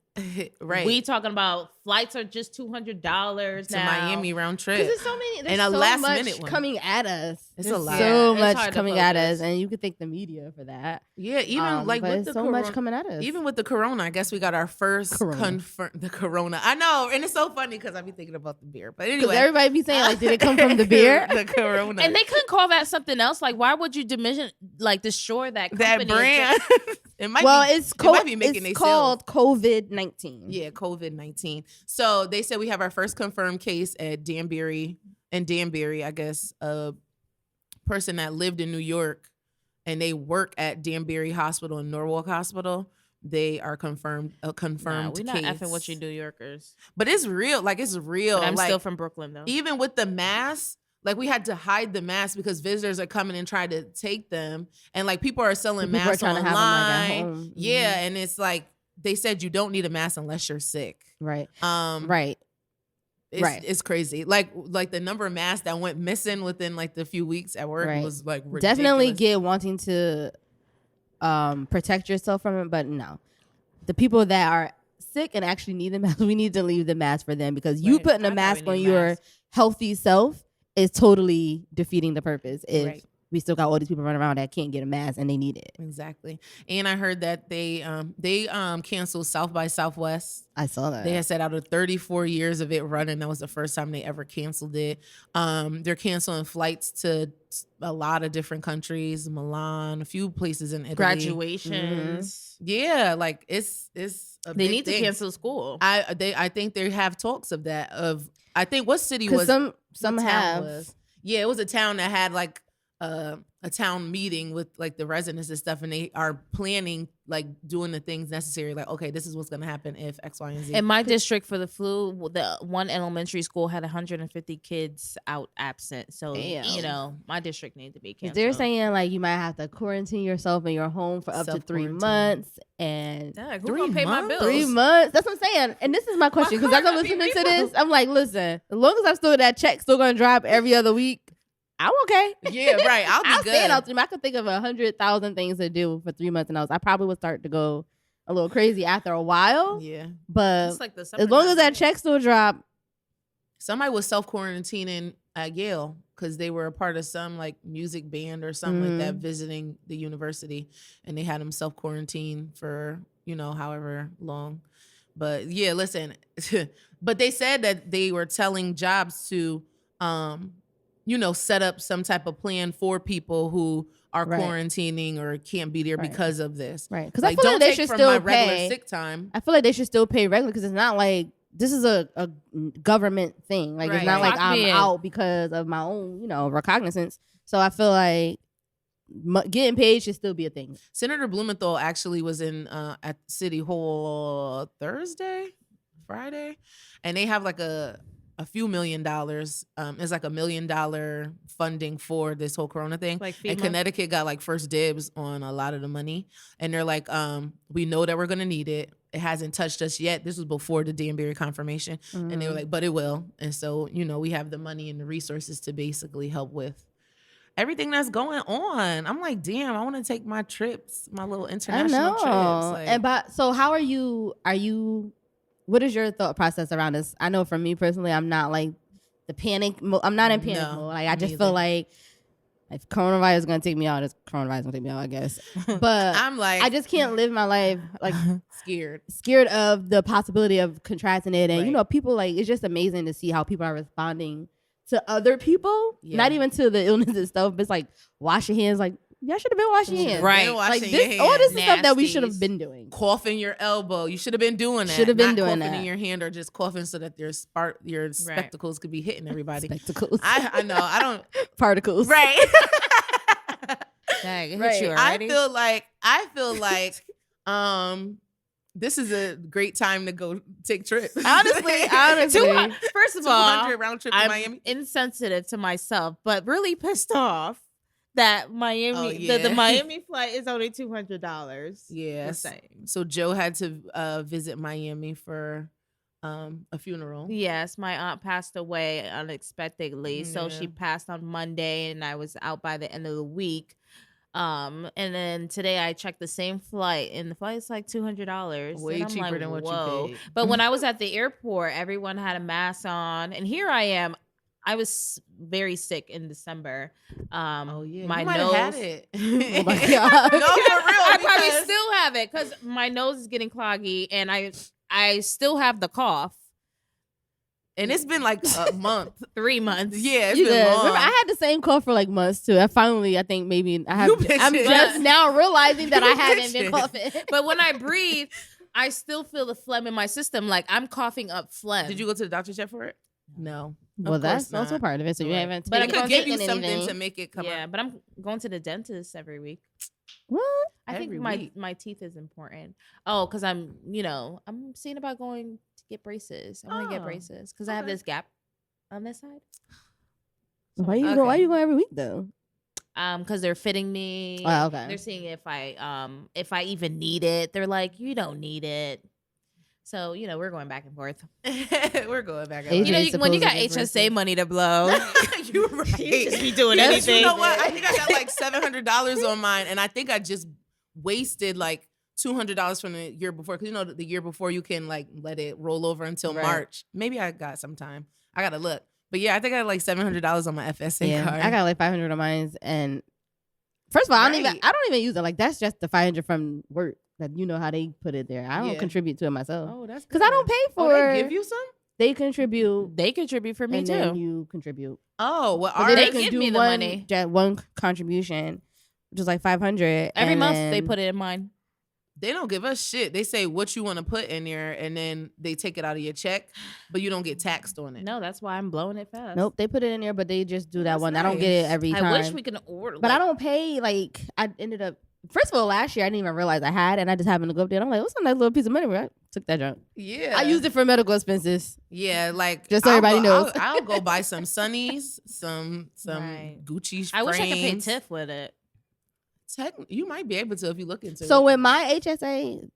right. we talking about flights are just $200 to now. Miami round trip. Because there's so many. There's And a so last much minute one. coming at us. It's a There's lot. So Yeah, it's much hard to coming at focus. us, and you could thank the media for that. Yeah, even like but with it's the so corona, much coming at us. even with the corona, I guess we got our first Corona. the corona. I know, and it's so funny because I be thinking about the beer. But Because anyway, everybody be saying like, did it come from the beer? the corona, And they couldn't call that something else. Like, why would you destroy that company? that brand. It might Well, be, it's it might be making it's they called COVID-19. Yeah, COVID-19. So they said we have our first confirmed case at Danbury. In Danbury, I guess a person that lived in New York and they work at Danbury Hospital and Norwalk Hospital they are confirmed We're not case. effing with you New Yorkers. But it's real. Like, it's real. But I'm like, still from Brooklyn, though. Even with the masks, like, we had to hide the masks because visitors are coming and trying to take them. And, like, people are selling People are masks trying online. to have them, like, at home. Yeah, and it's like, they said you don't need a mask unless you're sick. Right. Right. It's, Right. It's crazy. Like the number of masks that went missing within like the few weeks at work was like ridiculous. Definitely get wanting to protect yourself from it, but no. The people that are sick and actually need the mask, we need to leave the mask for them because you putting a mask on your healthy self is totally defeating the purpose. If we still got all these people running around that can't get a mask and they need it. Exactly. And I heard that they canceled South by Southwest. I saw that. They had said out of 34 years of it running, that was the first time they ever canceled it. They're canceling flights to a lot of different countries, Milan, a few places in Italy. Graduations. Yeah, like it's a They big need thing. to cancel school. I think they have talks of that. I think what city was some what town have. was? Yeah, it was a town that had like a town meeting with like the residents and stuff, and they are planning like doing the things necessary. Like, okay, this is what's gonna happen if X, Y, and Z. In my district for the flu, the one elementary school had 150 kids out absent. So, Damn. you know, my district needs to be canceled. They're saying like you might have to quarantine yourself in your home for up to 3 months. And Dang, who gonna pay my bills? 3 months. That's what I'm saying. And this is my question because as I'm listening to this, I'm like, listen, as long as I'm still that check still gonna drop every other week, I'm okay. Yeah, right. I'll be I'll good. stay out 3 months. I could think of 100,000 things to do for 3 months, and I probably would start to go a little crazy after a while. Yeah, but It's like the as long as that check still drop, somebody was self-quarantining at Yale because they were a part of some like music band or something like that visiting the university, and they had them self-quarantine for however long. But yeah, listen, but they said that they were telling jobs to set up some type of plan for people who are quarantining or can't be there because of this. Right. Because like, I feel don't like they take should from still my pay. regular sick time. I feel like they should still pay regular because it's not like this is a government thing. Like it's not like I'm out because of my own, recognizance. So I feel like getting paid should still be a thing. Senator Blumenthal actually was in at City Hall Friday, and they have like a few $1 million. It's like $1 million funding for this whole Corona thing. Like and Connecticut got like first dibs on a lot of the money. And they're like, we know that we're gonna need it. It hasn't touched us yet. This was before the Danbury confirmation. And they were like, but it will. And so, we have the money and the resources to basically help with everything that's going on. I'm like, damn, I want to take my trips, my little international trips. Like, so how are you? What is your thought process around this? I know for me personally, I'm not like the panic. I'm not in panic mode. Like I just feel like if coronavirus is gonna take me out, it's coronavirus gonna take me out, I guess. But I'm like, I just can't live my life like scared of the possibility of contracting it. And people like it's just amazing to see how people are responding to other people, not even to the illness itself. But it's like wash your hands, like. Y'all should have been washing your hands. Right. Like this, all this is stuff that we should have been doing. Coughing your elbow. You should have been doing that. Should have been not doing coughing that. in your hand or just coughing so that your spectacles could be hitting everybody. Spectacles. I know. I don't. Particles. Right. Dang, it hit Right. you already? I feel like this is a great time to go take trips. Honestly. First of all, 200 round trip to I'm Miami. insensitive to myself, but really pissed off that Miami, the Miami flight is only $200. Yeah. The same. So Joe had to visit Miami for a funeral. Yes, my aunt passed away unexpectedly. So she Yeah. passed on Monday and I was out by the end of the week. And then today I checked the same flight and the flight's like $200. Way and I'm cheaper like, than what whoa. you paid. But when I was at the airport, everyone had a mask on. And here I am. I was very sick in December. My you nose. might have had it. Oh my God. No, for real. I probably because- still have it because my nose is getting cloggy and I still have the cough. And it's been like a month. 3 months. Yeah, it's You been good. long. Remember, I had the same cough for like months too. I think maybe I have. You bitching. I'm just now realizing that I You haven't been bitching. coughing. But when I breathe, I still feel the phlegm in my system. Like I'm coughing up phlegm. Did you go to the doctor's yet for it? No. Well, Of that's course also not. part of it. So you Right. haven't. But I taken- could give you taken something anything. to make it come Yeah, out. but I'm going to the dentist every week. What? I think Every my week. my teeth is important. Oh, because I'm seeing about going to get braces. I want to get Oh, braces because I have okay. this gap on this side. Why you Okay. go? Why you going every week though? Because they're fitting me. Oh, okay. They're seeing if I even need it. They're like, you don't need it. So we're going back and forth. We're going back. AJ And is When you got supposed to get HSA braces. money to blow, You're right. you just be doing Yes, anything. You know what? I think I got like $700 on mine, and I think I just wasted like $200 from the year before. Because the year before you can like let it roll over until Right. March. Maybe I got some time. I gotta look. But yeah, I think I had like $700 on my FSA Yeah, card. I got like 500 on mine, and first of all, I don't even use it. Like that's just the 500 from work. That how they put it there. I don't Yeah. contribute to it myself Oh, that's because I don't pay for. they give you some? They contribute. They contribute for me and too. then you contribute. Oh, well, But ours, They can give do me the one, money. one contribution, which is like 500 Every and month they then- put it in mine. they don't give us shit. They say what you want to put in there, and then they take it out of your check, but you don't get taxed on it. No, that's why I'm blowing it fast. Nope, they put it in there, but they just do that That's one. I don't get it nice. every I time. wish we could order. But I don't pay. Like I ended up. First of all, last year I didn't even realize I had, and I just happened to go up there. And I'm like, what's a nice little piece of money? I took that junk. Yeah, I used it for medical expenses. Yeah, like Just so I'll everybody go- knows. I'll go buy some Sunnies, some Right. Gucci. I wish I could pay frames. TIFF with it. You might be able to if you look into So it. with my HSA,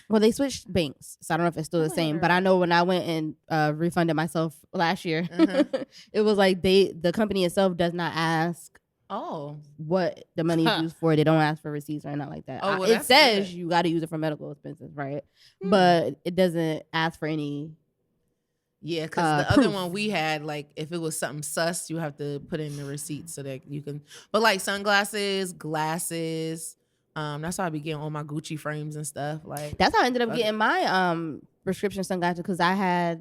well, they switched banks, so I don't know if it's still the same. But I know when I went and refunded myself last year, Mhm. it was like the company itself does not ask Oh, what the money is used for. They don't ask for receipts or anything like that. Oh, well, It that's says good. you got to use it for medical expenses, right? Hmm. But it doesn't ask for any. yeah, because the other proof. one we had, like, if it was something sus, you have to put in the receipt so that you can. But like sunglasses, glasses, that's how I be getting all my Gucci frames and stuff. Like, That's how I ended up Fuck getting my prescription sunglasses because I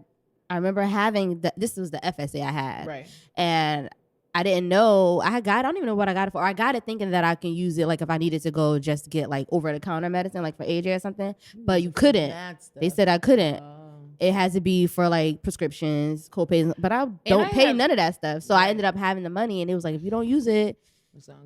remember having this was the FSA I had, right. and I didn't know I don't even know what I got it for. I got it thinking that I can use it like if I needed to go just get like over the counter medicine like for AJ or something, but you couldn't. They said I couldn't. Oh. It has to be for like prescriptions, co-pays, but I don't pay none of that stuff. So I ended up having the money, and it was like if you don't use it,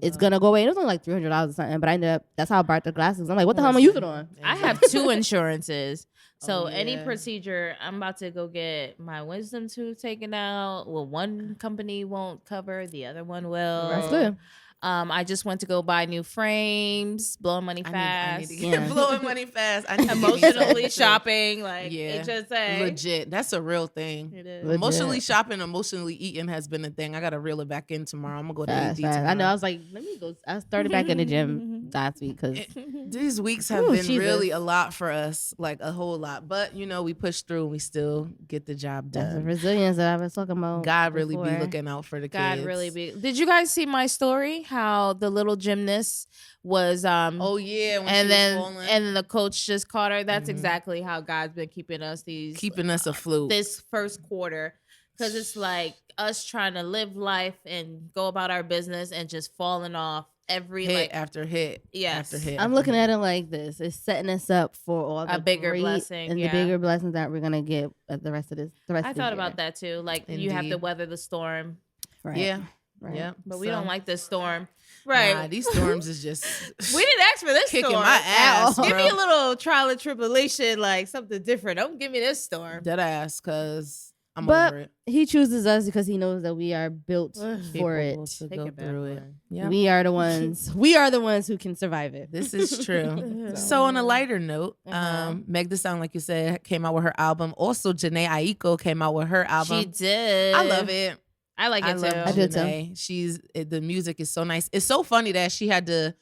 it's gonna go away. It was only like $300 or something, but I ended up. That's how I bought the glasses. I'm like, what the hell am I using it on? I have 2 insurances. So Oh, any yeah. procedure, I'm about to go get my wisdom tooth taken out. Well, one company won't cover, the other one will. That's good. I just went to go buy new frames, blowing money I fast. need to get Yeah. blowing money fast. I need to get me some Emotionally too. shopping, like Yeah. HSA. Legit. That's a real thing. It is. Legit. Emotionally shopping, emotionally eating has been a thing. I gotta reel it back in tomorrow. I'm gonna go to Fast, AD fast. tomorrow. I know. I was like, let me go. I started back in the gym last week because These weeks have Ooh, been Jesus. really a lot for us, like a whole lot. But we push through and we still get the job that's the done. resilience that I was talking about. God really be before. looking out for the God kids. really be. Did you guys see my story? How the little gymnast was Oh yeah, when and she then was falling, and then the coach just caught her. That's Mhm. exactly how God's been keeping us keeping us afloat. this first quarter. Because it's like us trying to live life and go about our business and just falling off every hit like after hit, Yes. after hit. I'm after looking hit. at it like this. It's setting us up for all the bigger great blessing, and yeah. the bigger blessings that we're gonna get at the rest of this. The rest I of the thought year. about that too. Like you have to Indeed. weather the storm. Right. Yeah, Right. yeah. But we So, don't like this storm. Right. Nah, these storms is just We didn't ask for this kicking storm. my ass. Give me bro. a little trial and tribulation, like something different. Don't give me this storm. dead ass, cause I'm But over it. He chooses us because he knows that we are built for it. Capable to Take go it back, through it. Lauren. Yeah. We are the ones. We are the ones who can survive it. This is true. So on a lighter note, Meg Thee Stallion, like you said, came out with her album. Also, Janae Aiko came out with her album. She did. I love it. I like I it love too. I do too. Janae. The music is so nice. It's so funny that she had to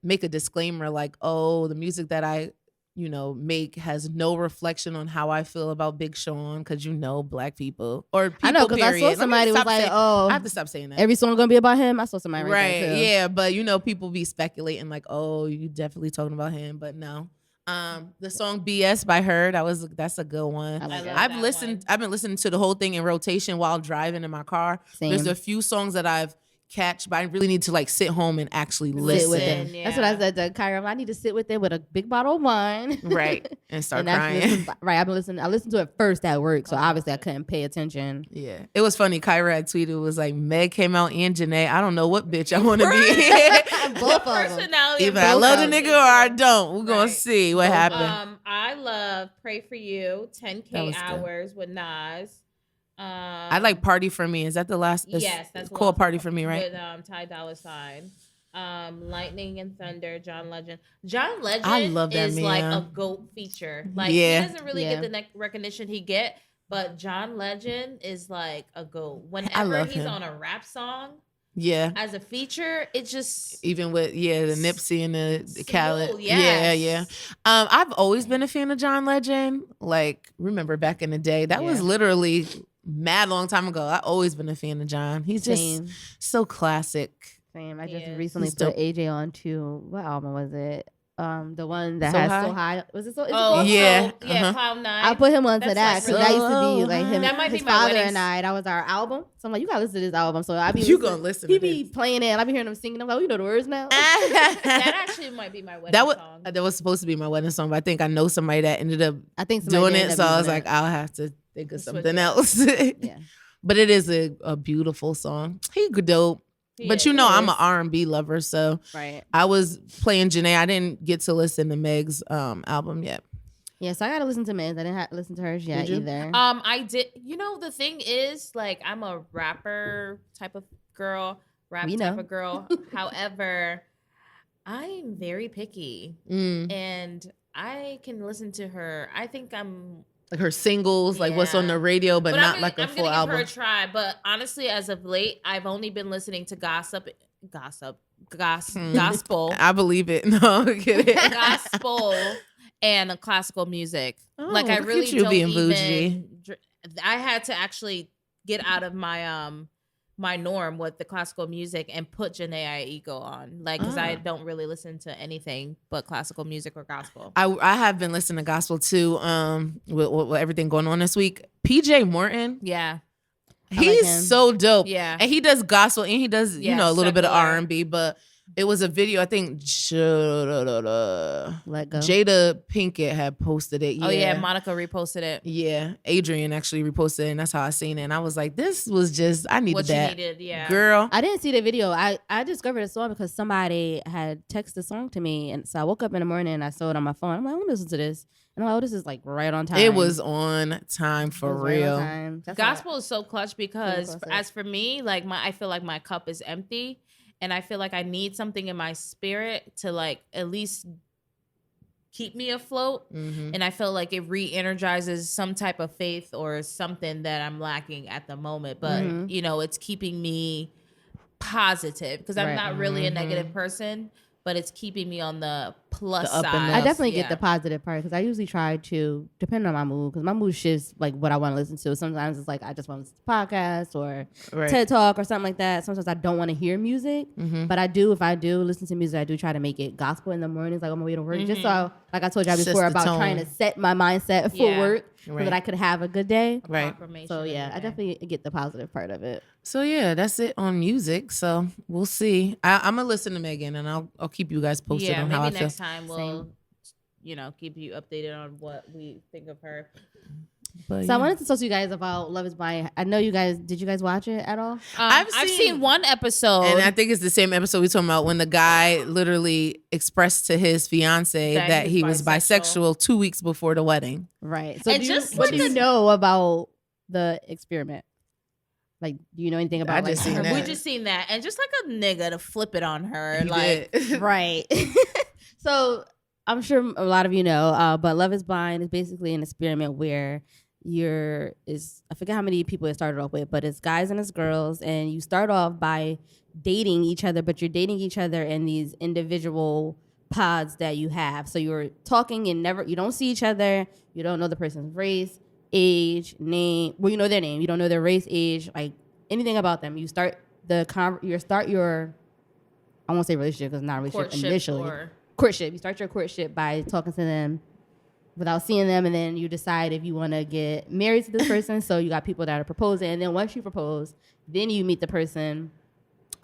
make a disclaimer like, "Oh, the music that I, make has no reflection on how I feel about Big Sean because Black people or people." I know because I period. saw Let me somebody was stop like, saying- "Oh, I have to stop saying that." every song gonna be about him." I saw somebody Right, there too. yeah, but people be speculating like, "Oh, you definitely talking about him," but no. The song "BS" by her, that's a good one. I like it. I've been listening to the whole thing in rotation while driving in my car. Same. There's a few songs that I've catch, but I really need to like sit home and actually Sit listen. with it. Yeah. That's what I said to Kyra. I need to sit with it with a big bottle of wine. Right. And start actually crying. listen- right. I've been listening. I listened to it first at work, so obviously I couldn't pay attention. Yeah. It was funny. Kyra had tweeted, it was like, Meg came out and Janae. I don't know what bitch I want to be. Both of them. Personality. Either of I both love the of them. nigga or I don't. We're going Right. to see what happened. I love Pray For You, That 10K was good. Hours with Nas. I like Party For Me. Is that the last? Yes, that's called Party For Me, right? With Ty Dolla $ign. Lightning and Thunder, John Legend. John Legend I love that is man. like a GOAT feature. Like Yeah. he doesn't really Yeah. get the recognition he get, but John Legend is like a GOAT. I Whenever love he's him. on a rap song Yeah. as a feature, it just Even with the Nipsey and the Khaled. Smooth, Yeah, yes. yeah. I've always been a fan of John Legend. Like, remember back in the day, that was Yeah. literally mad long time ago. I always been a fan of John. He's just Same. so classic. Same. I just Yeah. recently He's put dope. AJ on to what album was it? The one that So has High? So High. Was it so? Is it oh called? Yeah, yeah, uh-huh. Cloud9. I put him onto That's that like because that used to So be like him. That might be his my father wedding and I. That was our album. So I'm like, you gotta listen to this album. So I be You listening- gonna listen He to be this. playing it. I be hearing him singing. I'm like, oh, you know the words now. That actually might be my wedding song. that was supposed to be my wedding song, but I think I know somebody that ended up I think somebody doing did it, end up so I was using like, it. I'll have to think of Switch something it. else. Yeah. But it is a beautiful song. He dope. But you know, I'm an R&B lover, so Right. I was playing Janae. I didn't get to listen to Meg's album yet. Yeah. So I gotta listen to Miz. I didn't listen to hers yet Did you? either. I did. You know, the thing is, like, I'm a rapper type of girl, rap We type know. of girl. However, I'm very picky, Mm. and I can listen to her. I think I'm, Like her singles, like what's on Yeah. the radio, but not I'm like a I'm full gonna album. give her a try. But honestly, as of late, I've only been listening to gospel, I believe it. No, get it. gospel, and classical music. Like Oh, I look at really you don't being even. bougie. I had to actually get out of my my norm with the classical music and put Janae Aiko on, like, because I Ah. don't really listen to anything but classical music or gospel. I have been listening to gospel too. With everything going on this week, PJ Morton, Yeah, like he's him. so dope. yeah. And he does gospel and he does, Yeah, a little bit of secular. R&B, but it was a video, I think Let go. Jada Pinkett had posted it. Oh yeah, Monica reposted it. Yeah, Adrian actually reposted it, and that's how I seen it. And I was like, this was just, I needed What you that. needed, yeah. Girl. I didn't see the video. I discovered the song because somebody had texted the song to me, and so I woke up in the morning and I saw it on my phone. I'm like, I want to listen to this, and I'm like, oh, this is like right on time. It was on time It for was right on real. time. That's why- Gospel is so clutch because classic. as for me, like I feel like my cup is empty, and I feel like I need something in my spirit to like at least keep me afloat. Mhm. And I feel like it re-energizes some type of faith or something that I'm lacking at the moment. But Mhm. it's keeping me positive because I'm Right. not really a Mhm. negative person, but it's keeping me on the plus The up and side. up. I definitely Yeah. get the positive part because I usually try to, depending on my mood, because my mood shifts like what I want to listen to. Sometimes it's like I just want to listen to podcasts or Right. TED Talk or something like that. Sometimes I don't want to hear music, Mhm. but if I do listen to music, I do try to make it gospel in the mornings, like on my way to work. Just so, like I told y'all Sets before, the about tone. trying to set my mindset for Yeah. work so Right. that I could have a good day. Right. Confirmation So yeah, I every day. definitely get the positive part of it. So yeah, that's it on music. So we'll see. I'm gonna listen to Megan, and I'll keep you guys posted Yeah, on how I maybe feel. next time we'll, keep you updated on what we think of her. But, So I yeah. wanted to talk to you guys about Love Is Blind. I know you guys. Did you guys watch it at all? I've I've seen- seen one episode. And I think it's the same episode we talking about when the guy literally expressed to his fiance That that he he was was bisexual 2 weeks before the wedding. Right. So And do just what like do you the- know about the experiment? Like, do you know anything about? I like, just seen her- that. we just seen that, and just like a nigga to flip it on her, He like did. Right. So I'm sure a lot of you know, but Love Is Blind is basically an experiment where I forget how many people it started off with, but it's guys and it's girls, and you start off by dating each other, but you're dating each other in these individual pods that you have. So you're talking and you don't see each other, you don't know the person's race, age, name. Well, you know their name, you don't know their race, age, like anything about them. You start your I won't say relationship because it's not a relationship courtship initially. or Courtship. You start your courtship by talking to them without seeing them, and then you decide if you want to get married to this person. So you got people that are proposing, and then once you propose, then you meet the person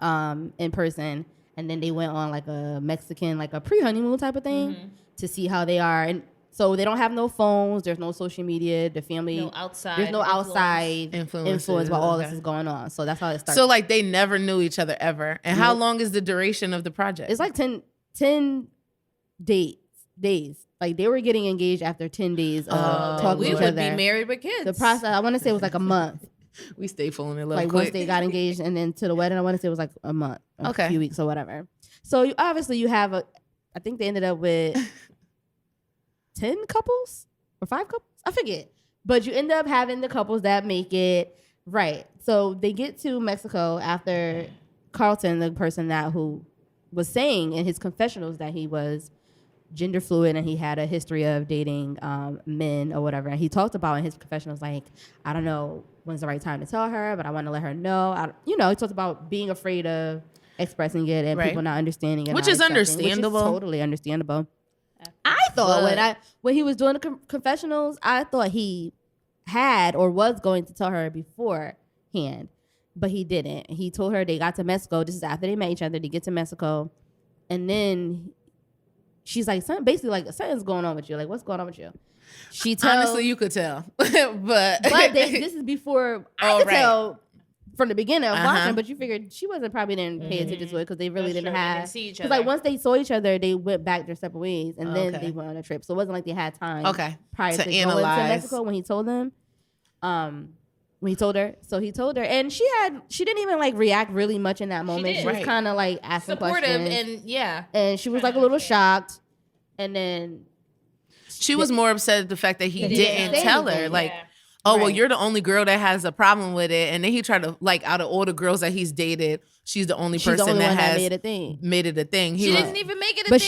in person, and then they went on like a Mexican, like a pre-honeymoon type of thing to see how they are. And so they don't have no phones. There's no social media. The family, there's no outside influence while all this is going on. So that's how it starts. So like they never knew each other ever. And how long is the duration of the project? It's like 10 days. Like they were getting engaged after 10 days of talking to each other. We would be married with kids. The process, I want to say, it was like a month. We stay falling in love like quick. Once they got engaged and then to the wedding, I want to say it was like a month, a few weeks or whatever. So you have I think they ended up with 10 couples or 5 couples. I forget. But you end up having the couples that make it right. So they get to Mexico after Carlton, the person who was saying in his confessionals that he was gender fluid and he had a history of dating men or whatever. And he talked about in his confessionals, like, I don't know when's the right time to tell her, but I want to let her know. He talked about being afraid of expressing it and people not understanding it. Which is understandable. Which is totally understandable. I thought when he was doing the confessionals, I thought he had or was going to tell her beforehand, but he didn't. He told her they got to Mexico. This is after they met each other. They get to Mexico, and then she's like, basically like, something's going on with you. Like, what's going on with you? She tells. Honestly, you could tell, but this is before I could tell. From the beginning of watching, but you figured she didn't pay attention to it because they really didn't see each other. Because like once they saw each other, they went back their separate ways, and then they went on a trip. So it wasn't like they had time prior to going to Mexico when he told them. When he told her, he told her, and she didn't even like react really much in that moment. She was kind of like asking questions, and she was like a little shocked, and then she was more upset at the fact that he didn't tell her, like. Oh, well, you're the only girl that has a problem with it. And then he tried to, like, out of all the girls that he's dated, she's the only person that has made it a thing. She didn't even make it a thing. But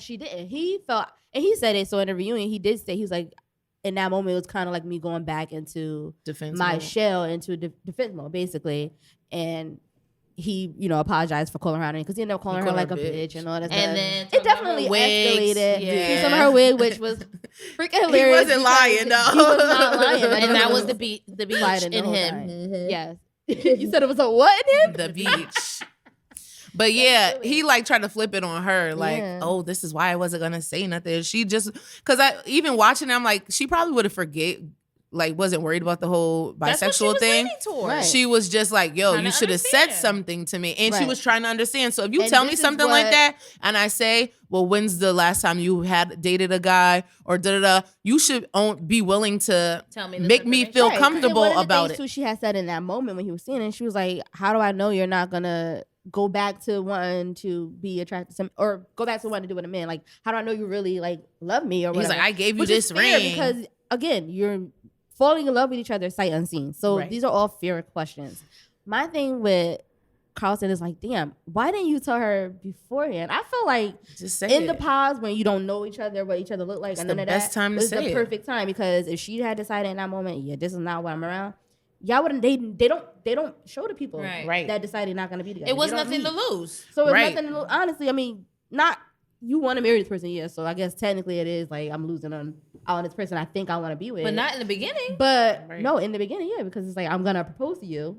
she didn't. He felt, and he said it, so in the reunion, he did say, he was like, in that moment, it was kind of like me going back into my shell, into defense mode, basically. And he, apologized for calling her out because he ended up calling her like a bitch and all that stuff. And then it definitely escalated. Some of her wig, which was freaking hilarious. He wasn't lying, though. He was not lying. And that was the beach in him. Mm-hmm. Yes. You said it was a what in him? The beach. But yeah, he like tried to flip it on her, like, oh, this is why I wasn't gonna say nothing. She just, because I even watching it, I'm like, she probably would have wasn't worried about the whole bisexual thing. Right. She was just like, yo, you should have said something to me. And she was trying to understand. So if you tell me something like that and I say, well, when's the last time you had dated a guy or da-da-da, you should be willing to make me feel comfortable about it. Too, she had said in that moment when he was seeing it, she was like, how do I know you're not going to go back to wanting to be attracted to him or go back to wanting to do with a man? Like, how do I know you really like love me or whatever? He's like, I gave you this ring. Because again, you're falling in love with each other sight unseen. So these are all fair questions. My thing with Carlton is like, damn, why didn't you tell her beforehand? I feel like the pause when you don't know each other, what each other look like, it's and the none of best that, time to say the perfect time, because if she had decided in that moment, this is not what I'm around, y'all wouldn't. They don't show the people that decided not going to be together. It was nothing to lose. So it's nothing to lose. Honestly, I mean, not. You want to marry this person, so I guess technically it is like I'm losing on this person I think I want to be with. But not in the beginning. But no, in the beginning, because it's like I'm gonna propose to you.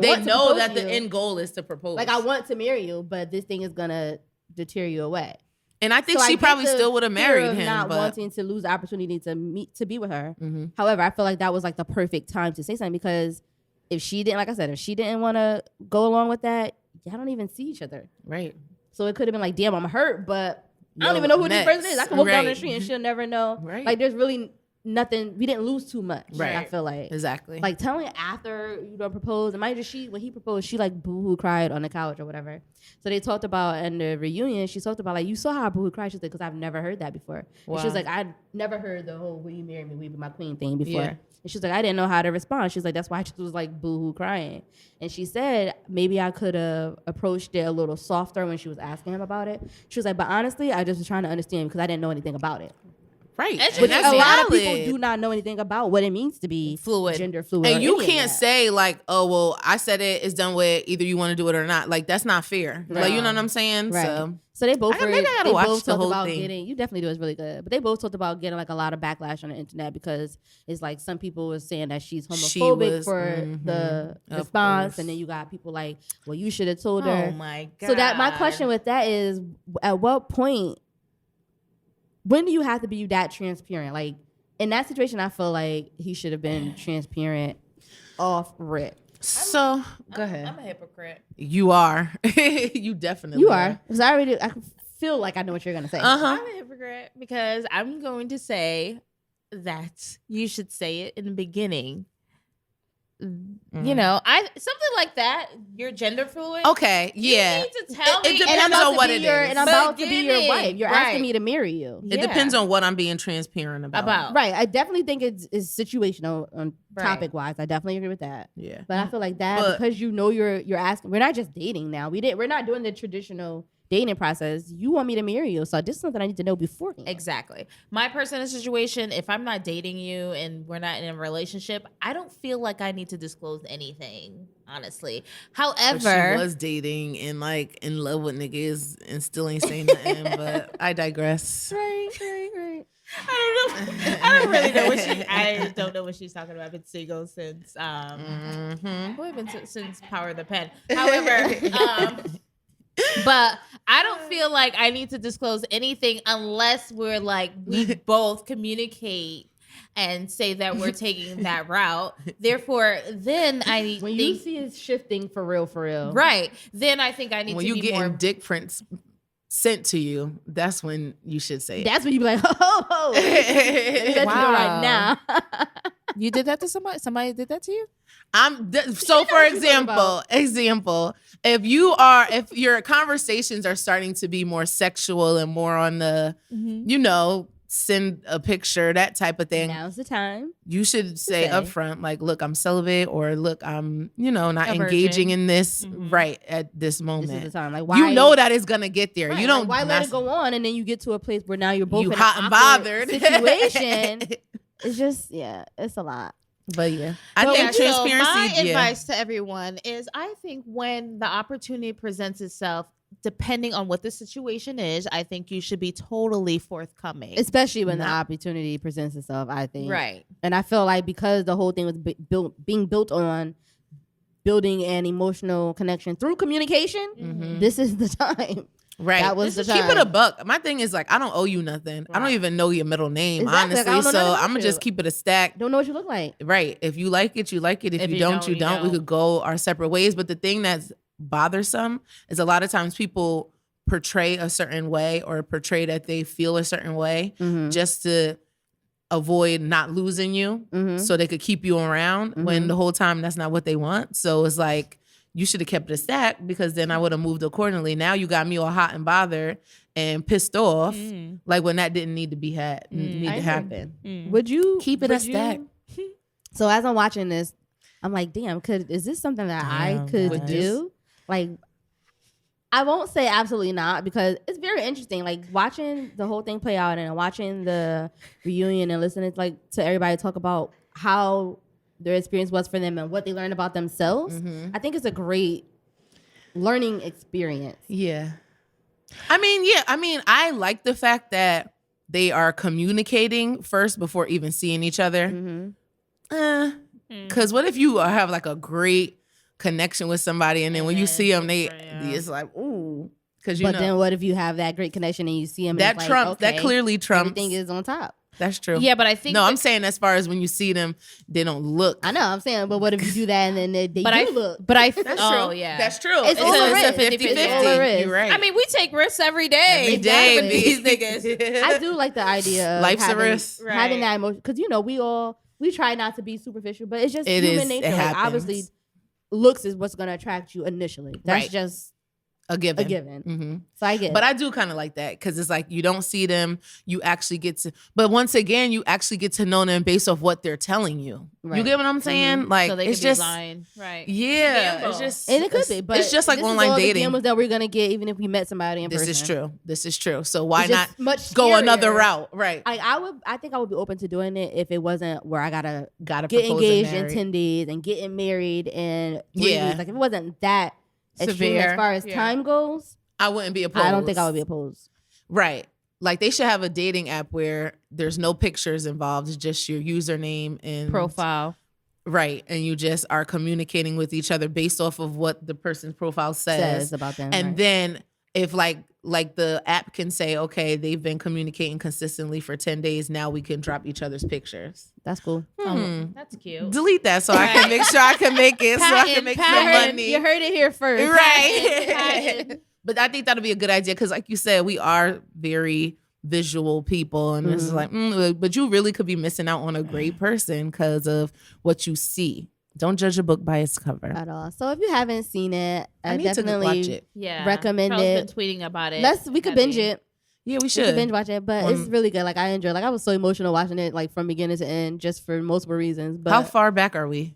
They know that the end goal is to propose. Like I want to marry you, but this thing is gonna deter you away. And I think she probably still would have married him. Not wanting to lose the opportunity to be with her. Mm-hmm. However, I feel like that was like the perfect time to say something, because if she didn't, like I said, if she didn't want to go along with that, y'all don't even see each other. Right. So it could have been like, damn, I'm hurt, but I don't even know who this person is. I can walk down the street and she'll never know. Right. Like there's really nothing. We didn't lose too much. Right. I feel like. Exactly. Like telling after propose. And mind you, when he proposed, she like boo-hoo cried on the couch or whatever. So they talked about in the reunion, she talked about like, you saw how boo-hoo cried. She said, because I've never heard that before. Wow. And she was like, I never heard the whole will you marry me, will you be my queen thing before. Yeah. And she's like, I didn't know how to respond. She's like, that's why I just was like boo-hoo crying. And she said, maybe I could have approached it a little softer when she was asking him about it. She was like, but honestly, I just was trying to understand because I didn't know anything about it. Right. That should Which be that's a lot of valid. people do not know anything about what it means to be Fluid. gender fluid. And or you any of can't that. say like, oh, well, I said it's done with. Either you want to do it or not. Like, that's not fair. Like, you know what I'm saying? Right. So they both maybe I gotta they watch both the talked whole about thing. getting. You definitely do. It's really good. But they both talked about getting like a lot of backlash on the internet because it's like some people were saying that she's homophobic was- for the of response, course. and then you got people like, well, you should have told her. Oh my god. So that my question with that is, at what point, when do you have to be that transparent? Like in that situation, I feel like he should have been transparent off rip. So go ahead. I'm a hypocrite. You are. You definitely You are, because I feel like I know what you're gonna say. Uh-huh. I'm a hypocrite because I'm going to say that you should say it in the beginning. You know, something like that. You're gender fluid. Okay, yeah. You need to tell It me. depends and I'm about on to what be it your, is. and I'm about to be your Beginning, wife. You're right. asking me to marry you. It Yeah. depends on what I'm being transparent about. Right. I definitely think it's situational on Right. topic wise. I definitely agree with that. Yeah. But I feel like that But- because you know you're asking. We're not just dating now. We're not doing the traditional dating process. You want me to marry you, so this is something I need to know beforehand. Exactly. My personal situation, if I'm not dating you and we're not in a relationship, I don't feel like I need to disclose anything, honestly. But However, she was dating and like in love with niggas and still ain't saying nothing. But I digress. Right. I don't know. I don't really know what I don't know what she's talking about. I've been single since Mm-hmm. well, I've been since Power of the Pen. However, but I don't feel like I need to disclose anything unless we're like we both communicate and say that we're taking that route. Therefore, then I need When you see it shifting for real, right. Then I think I need When to you be getting more. dick prints sent to you, that's when you should say it. that's when you be like, oh, let me let you know right now. You did that to somebody? Somebody did that to you? So for example, if your conversations are starting to be more sexual and more on the, you know, send a picture, that type of thing, Now's the time. you should say say. upfront, like, look, I'm celibate, or look, I'm, you know, not A virgin. engaging in this Mhm. right at this This moment. is the time. Like why You know that it's gonna get there. right, You don't. like, why let it go on and then you get to a place where now you're both You in hot an and awkward bothered situation. It's just it's a lot. But yeah, I But think so transparency. my yeah. advice to everyone is I think when the opportunity presents itself, depending on what the situation is, I think you should be totally forthcoming. Especially when the Not- opportunity presents itself, I think. Right. And I feel like because the whole thing was being built on building an emotional connection through communication, Mhm. this is the time. Right. That was the Keep it time. a buck. My thing is like I don't owe you nothing. I don't Right. even know your middle name, Exactly. Like, I honestly. don't know So nothing about I'm gonna you. just keep it a stack. Don't know what you look like. Right. If you like it, you like it. If you don't, you don't. We could go our separate ways. But the thing that's bothersome is a lot of times people portray a certain way or portray that they feel a certain way Mm-hmm. just to avoid not losing you Mm-hmm. so they could keep you around when Mhm. the whole time that's not what they want. So it's like you should have kept it a stack because then I would have moved accordingly. Now you got me all hot and bothered and pissed off, Mm. like when that didn't need to be Mm. need I to agree. happen. Mm. Would you Keep it would a stack. So as I'm watching this, I'm like, damn, is this something that I Damn, could would do? Like, I won't say absolutely not because it's very interesting. Like watching the whole thing play out and watching the reunion and listening to everybody talk about how their experience was for them and what they learned about themselves. Mhm. I think it's a great learning experience. Yeah. I mean, I like the fact that they are communicating first before even seeing each other. Mm-hmm. Because what if you have like a great connection with somebody and then when you see them, Yeah. it's like, ooh. Because But then what if you have that great connection and you see them? that and it's trumps, like, that okay, clearly trumps. everything is on top. That's true. Yeah, but I think No, that- I'm saying as far as when you see them, they don't look. I know, I'm saying, but what if you do that and then they but do I look? but I That's oh true. yeah, That's true. It's all a risk. 50-50. It's all risk. You're right. I mean, we take risks every day. every day with these these niggas. I do like the idea of Life's a having, risk. having Right. that emotion because we try not to be superficial, but it's just It human is. It nature. Like, happens. obviously, looks is what's going to attract you initially. That's Right. just a given. a given. Mm-hmm. So I get But it. I do kind of like that because it's like you don't see them, you actually get to. But once again, you actually get to know them based off what they're telling you. Right. You get what I'm saying? Mm-hmm. Like So they it's could be just lying. Right. yeah, it's just and it could be, but it's just like this is online all the dating. gambles that we're gonna get, even if we met somebody in This person. is true. This is true. So why It's not just much go another scarier. route? Right. I think I would be open to doing it if it wasn't where I gotta Gotta get propose and engaged in marry. 10 days and getting married in 3 Yeah. weeks. Like if it wasn't that extreme Severe. as far as Yeah. time goes, I wouldn't be opposed. I don't think I would be opposed. Right. Like they should have a dating app where there's no pictures involved. It's just your username and Profile. Right. And you just are communicating with each other based off of what the person's profile Says about them. And right. then if like the app can say, okay, they've been communicating consistently for 10 days, now we can drop each other's pictures. That's cool. That's cute. Delete that so I can make sure I can make it so I can make some Patent. money. You heard it here first. Right. But I think that'll be a good idea because like you said, we are very visual people and it's like, but you really could be missing out on a great person because of what you see. Don't judge a book by its cover. At all. So if you haven't seen it, I I need to definitely watch it. Yeah. recommend Charles it. been tweeting about it. We could binge it. Yeah, we We should. could binge watch it, but On- it's really good. Like I enjoy. Like I was so emotional watching it, like from beginning to end, just for multiple reasons. But How far back are we?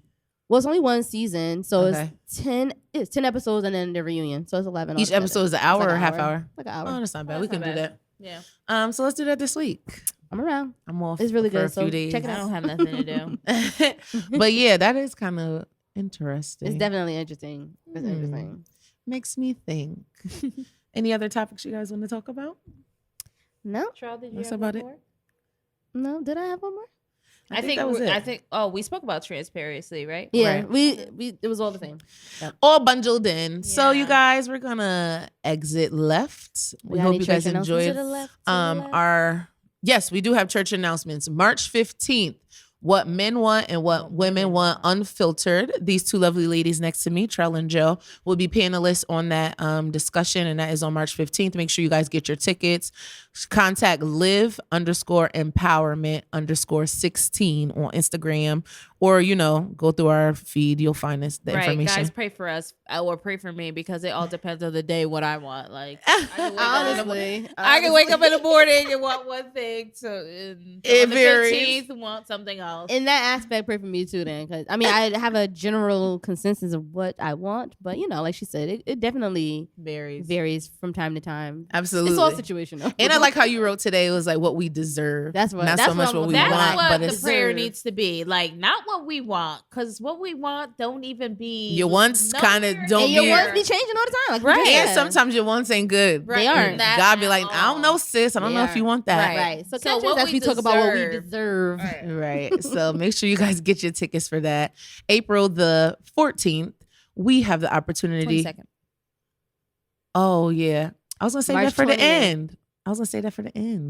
well, it's only one season, so Okay. it's 10. It's 10 episodes and then the reunion, so it's 11. Each altogether. episode is an It's hour like or an half hour? Like an hour. Oh, that's not bad. Oh, We that's can not do bad. that. Yeah. So let's do that this week. I'm around. I'm off. It's really for good, a so few days. check it I out. don't have nothing to do. But yeah, that is kind of interesting. It's definitely interesting. It's interesting. Makes me think. Any other topics you guys want to talk about? No, Charles, did you That's have about one it. more? no. Did I have one more? I think that was it. I think. Oh, we spoke about transparency, right? Yeah, Right. we. It was all the same. All bundled in. So you Yeah. guys, we're gonna exit left. We got hope any you guys church announcements enjoyed to the left, to the left? our yes, we do have church announcements. March 15th. What Men Want and What Women Want Unfiltered. These two lovely ladies next to me, Trell and Joe, will be panelists on that discussion, and that is on March 15th. Make sure you guys get your tickets. Contact live_empowerment_16 on Instagram, or go through our feed. You'll find the Right, information. guys, pray for us or pray for me because it all depends on the day what I want. Like, I can wake up in the morning and want one thing, and It on the varies. 15th want something else. In that aspect, pray for me too. Then, because I mean, I have a general consensus of what I want, but like she said, it definitely varies from time to time. Absolutely. It's all situational. And I like how you wrote today. It was like what we deserve. That's what- not that's so much what I'm what we looking That's want, what but the it's prayer needs to be. Like, not what we want, because what we want don't even be. your wants kind of nowhere don't and be. your words be changing all the time. Like we Right. just And said. sometimes your wants ain't good. Right. They aren't. That God be at like, I don't know, all. sis. I don't know if you want that. Right. So, So catch what us as we we talk about what we deserve. deserve. Right. So make sure you guys get your tickets for that. April the 14th, we have the opportunity. 22nd. Oh, yeah. I was going to say March that for the 20th. end.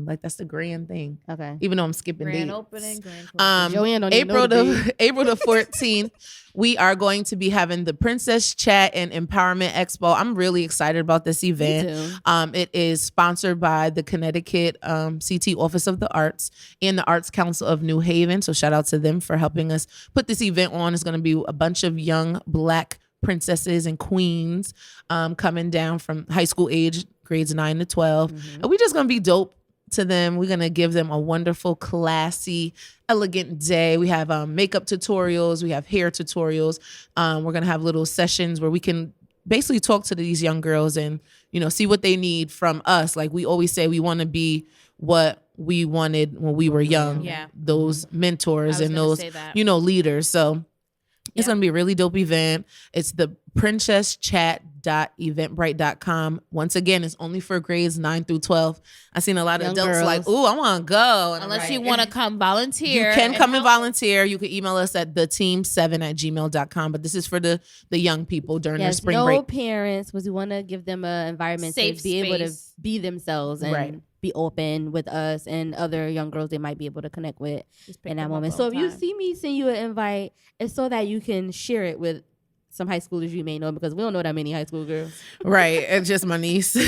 Like that's the grand thing. Okay. Even though I'm skipping Grand dates. opening, grand closing. Joanne don't even know April the date. April the 14th, we are going to be having the Princess Chat and Empowerment Expo. I'm really excited about this Me event. too. It is sponsored by the Connecticut CT Office of the Arts and the Arts Council of New Haven. So shout out to them for helping us put this event on. It's going to be a bunch of young Black princesses and queens coming down from high school age, grades 9 to 12. And we're just going to be dope to them. We're going to give them a wonderful, classy, elegant day. We have makeup tutorials. We have hair tutorials. We're going to have little sessions where we can basically talk to these young girls and, see what they need from us. Like we always say, we want to be what we wanted when we were young. Yeah. Those mentors I was and gonna those, say that. leaders. So it's Yeah. going to be a really dope event. It's the princesschat.eventbrite.com. Once again, it's only for grades 9 through 12. I've seen a lot of Young adults girls. like, ooh, I want to go. And I'm Unless like, you want to come volunteer. you can come and help. volunteer. You can email us at theteam7@gmail.com. But this is for the young people during their Yes, spring no break. parents, was we want to give them an environment Safe to be able to space. be themselves and Right. be open with us and other young girls they might be able to connect with Just pick in that them up moment. on So if you time. see me send you an invite, it's so that you can share it with some high schoolers you may know, because we don't know that many high school girls. Right. It's just my niece. So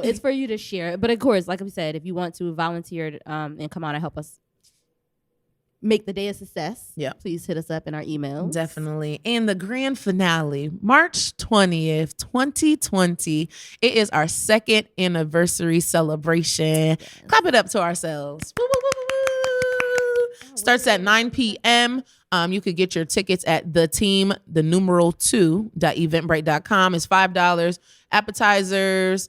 it's for you to share it. But of course, like we said, if you want to volunteer and come out and help us make the day a success, Yeah. please hit us up in our email. Definitely. And the grand finale, March 20th, 2020. It is our 2nd anniversary celebration. Clap it up to ourselves. Woo, woo, woo, woo, woo. Starts at 9 p.m. You could get your tickets at theteam2.eventbrite.com. It's $5. Appetizers,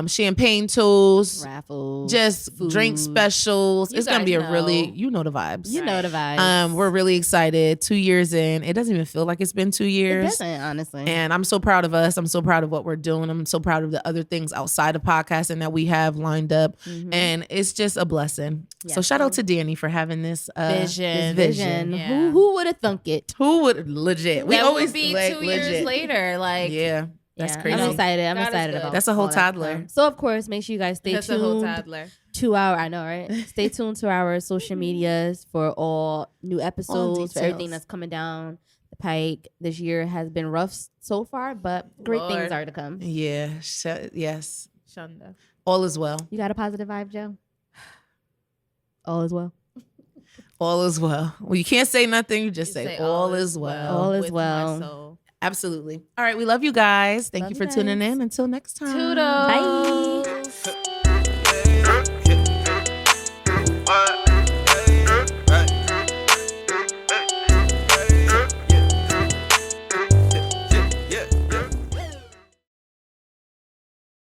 champagne tools, Raffles, just food. drink specials. You It's gonna guys be a know. really, you know the vibes. You know the vibes. We're really excited. 2 years in, it doesn't even feel like it's been 2 It years. doesn't, honestly. And I'm so proud of us. I'm so proud of what we're doing. I'm so proud of the other things outside of podcasting that we have lined up. Mhm. And it's just a blessing. Yeah. So shout out to Danny for having this Vision. This vision. Yeah. Who would have thunk it? Who would legit? We that always would be like 2 years legit. later. Like, Yeah, that's Yeah. crazy. I'm excited. I'm God is excited good. about That's a whole all that toddler. stuff. So of course, make sure you guys stay that's a whole tuned toddler. to our. I know, right? Stay tuned to our social medias for all new episodes, for everything details. that's coming down the pike. This year has been rough so far, but great things Lord. are to come. Yeah, yes. Shonda. All is well. You got a positive vibe, Joe? All is well. All is well. Well, you can't say nothing. You just say all is well. All is with well. my soul. Absolutely. All right. We love you guys. Thank Love you you for tuning guys. in. Until next time. Toodles. Bye.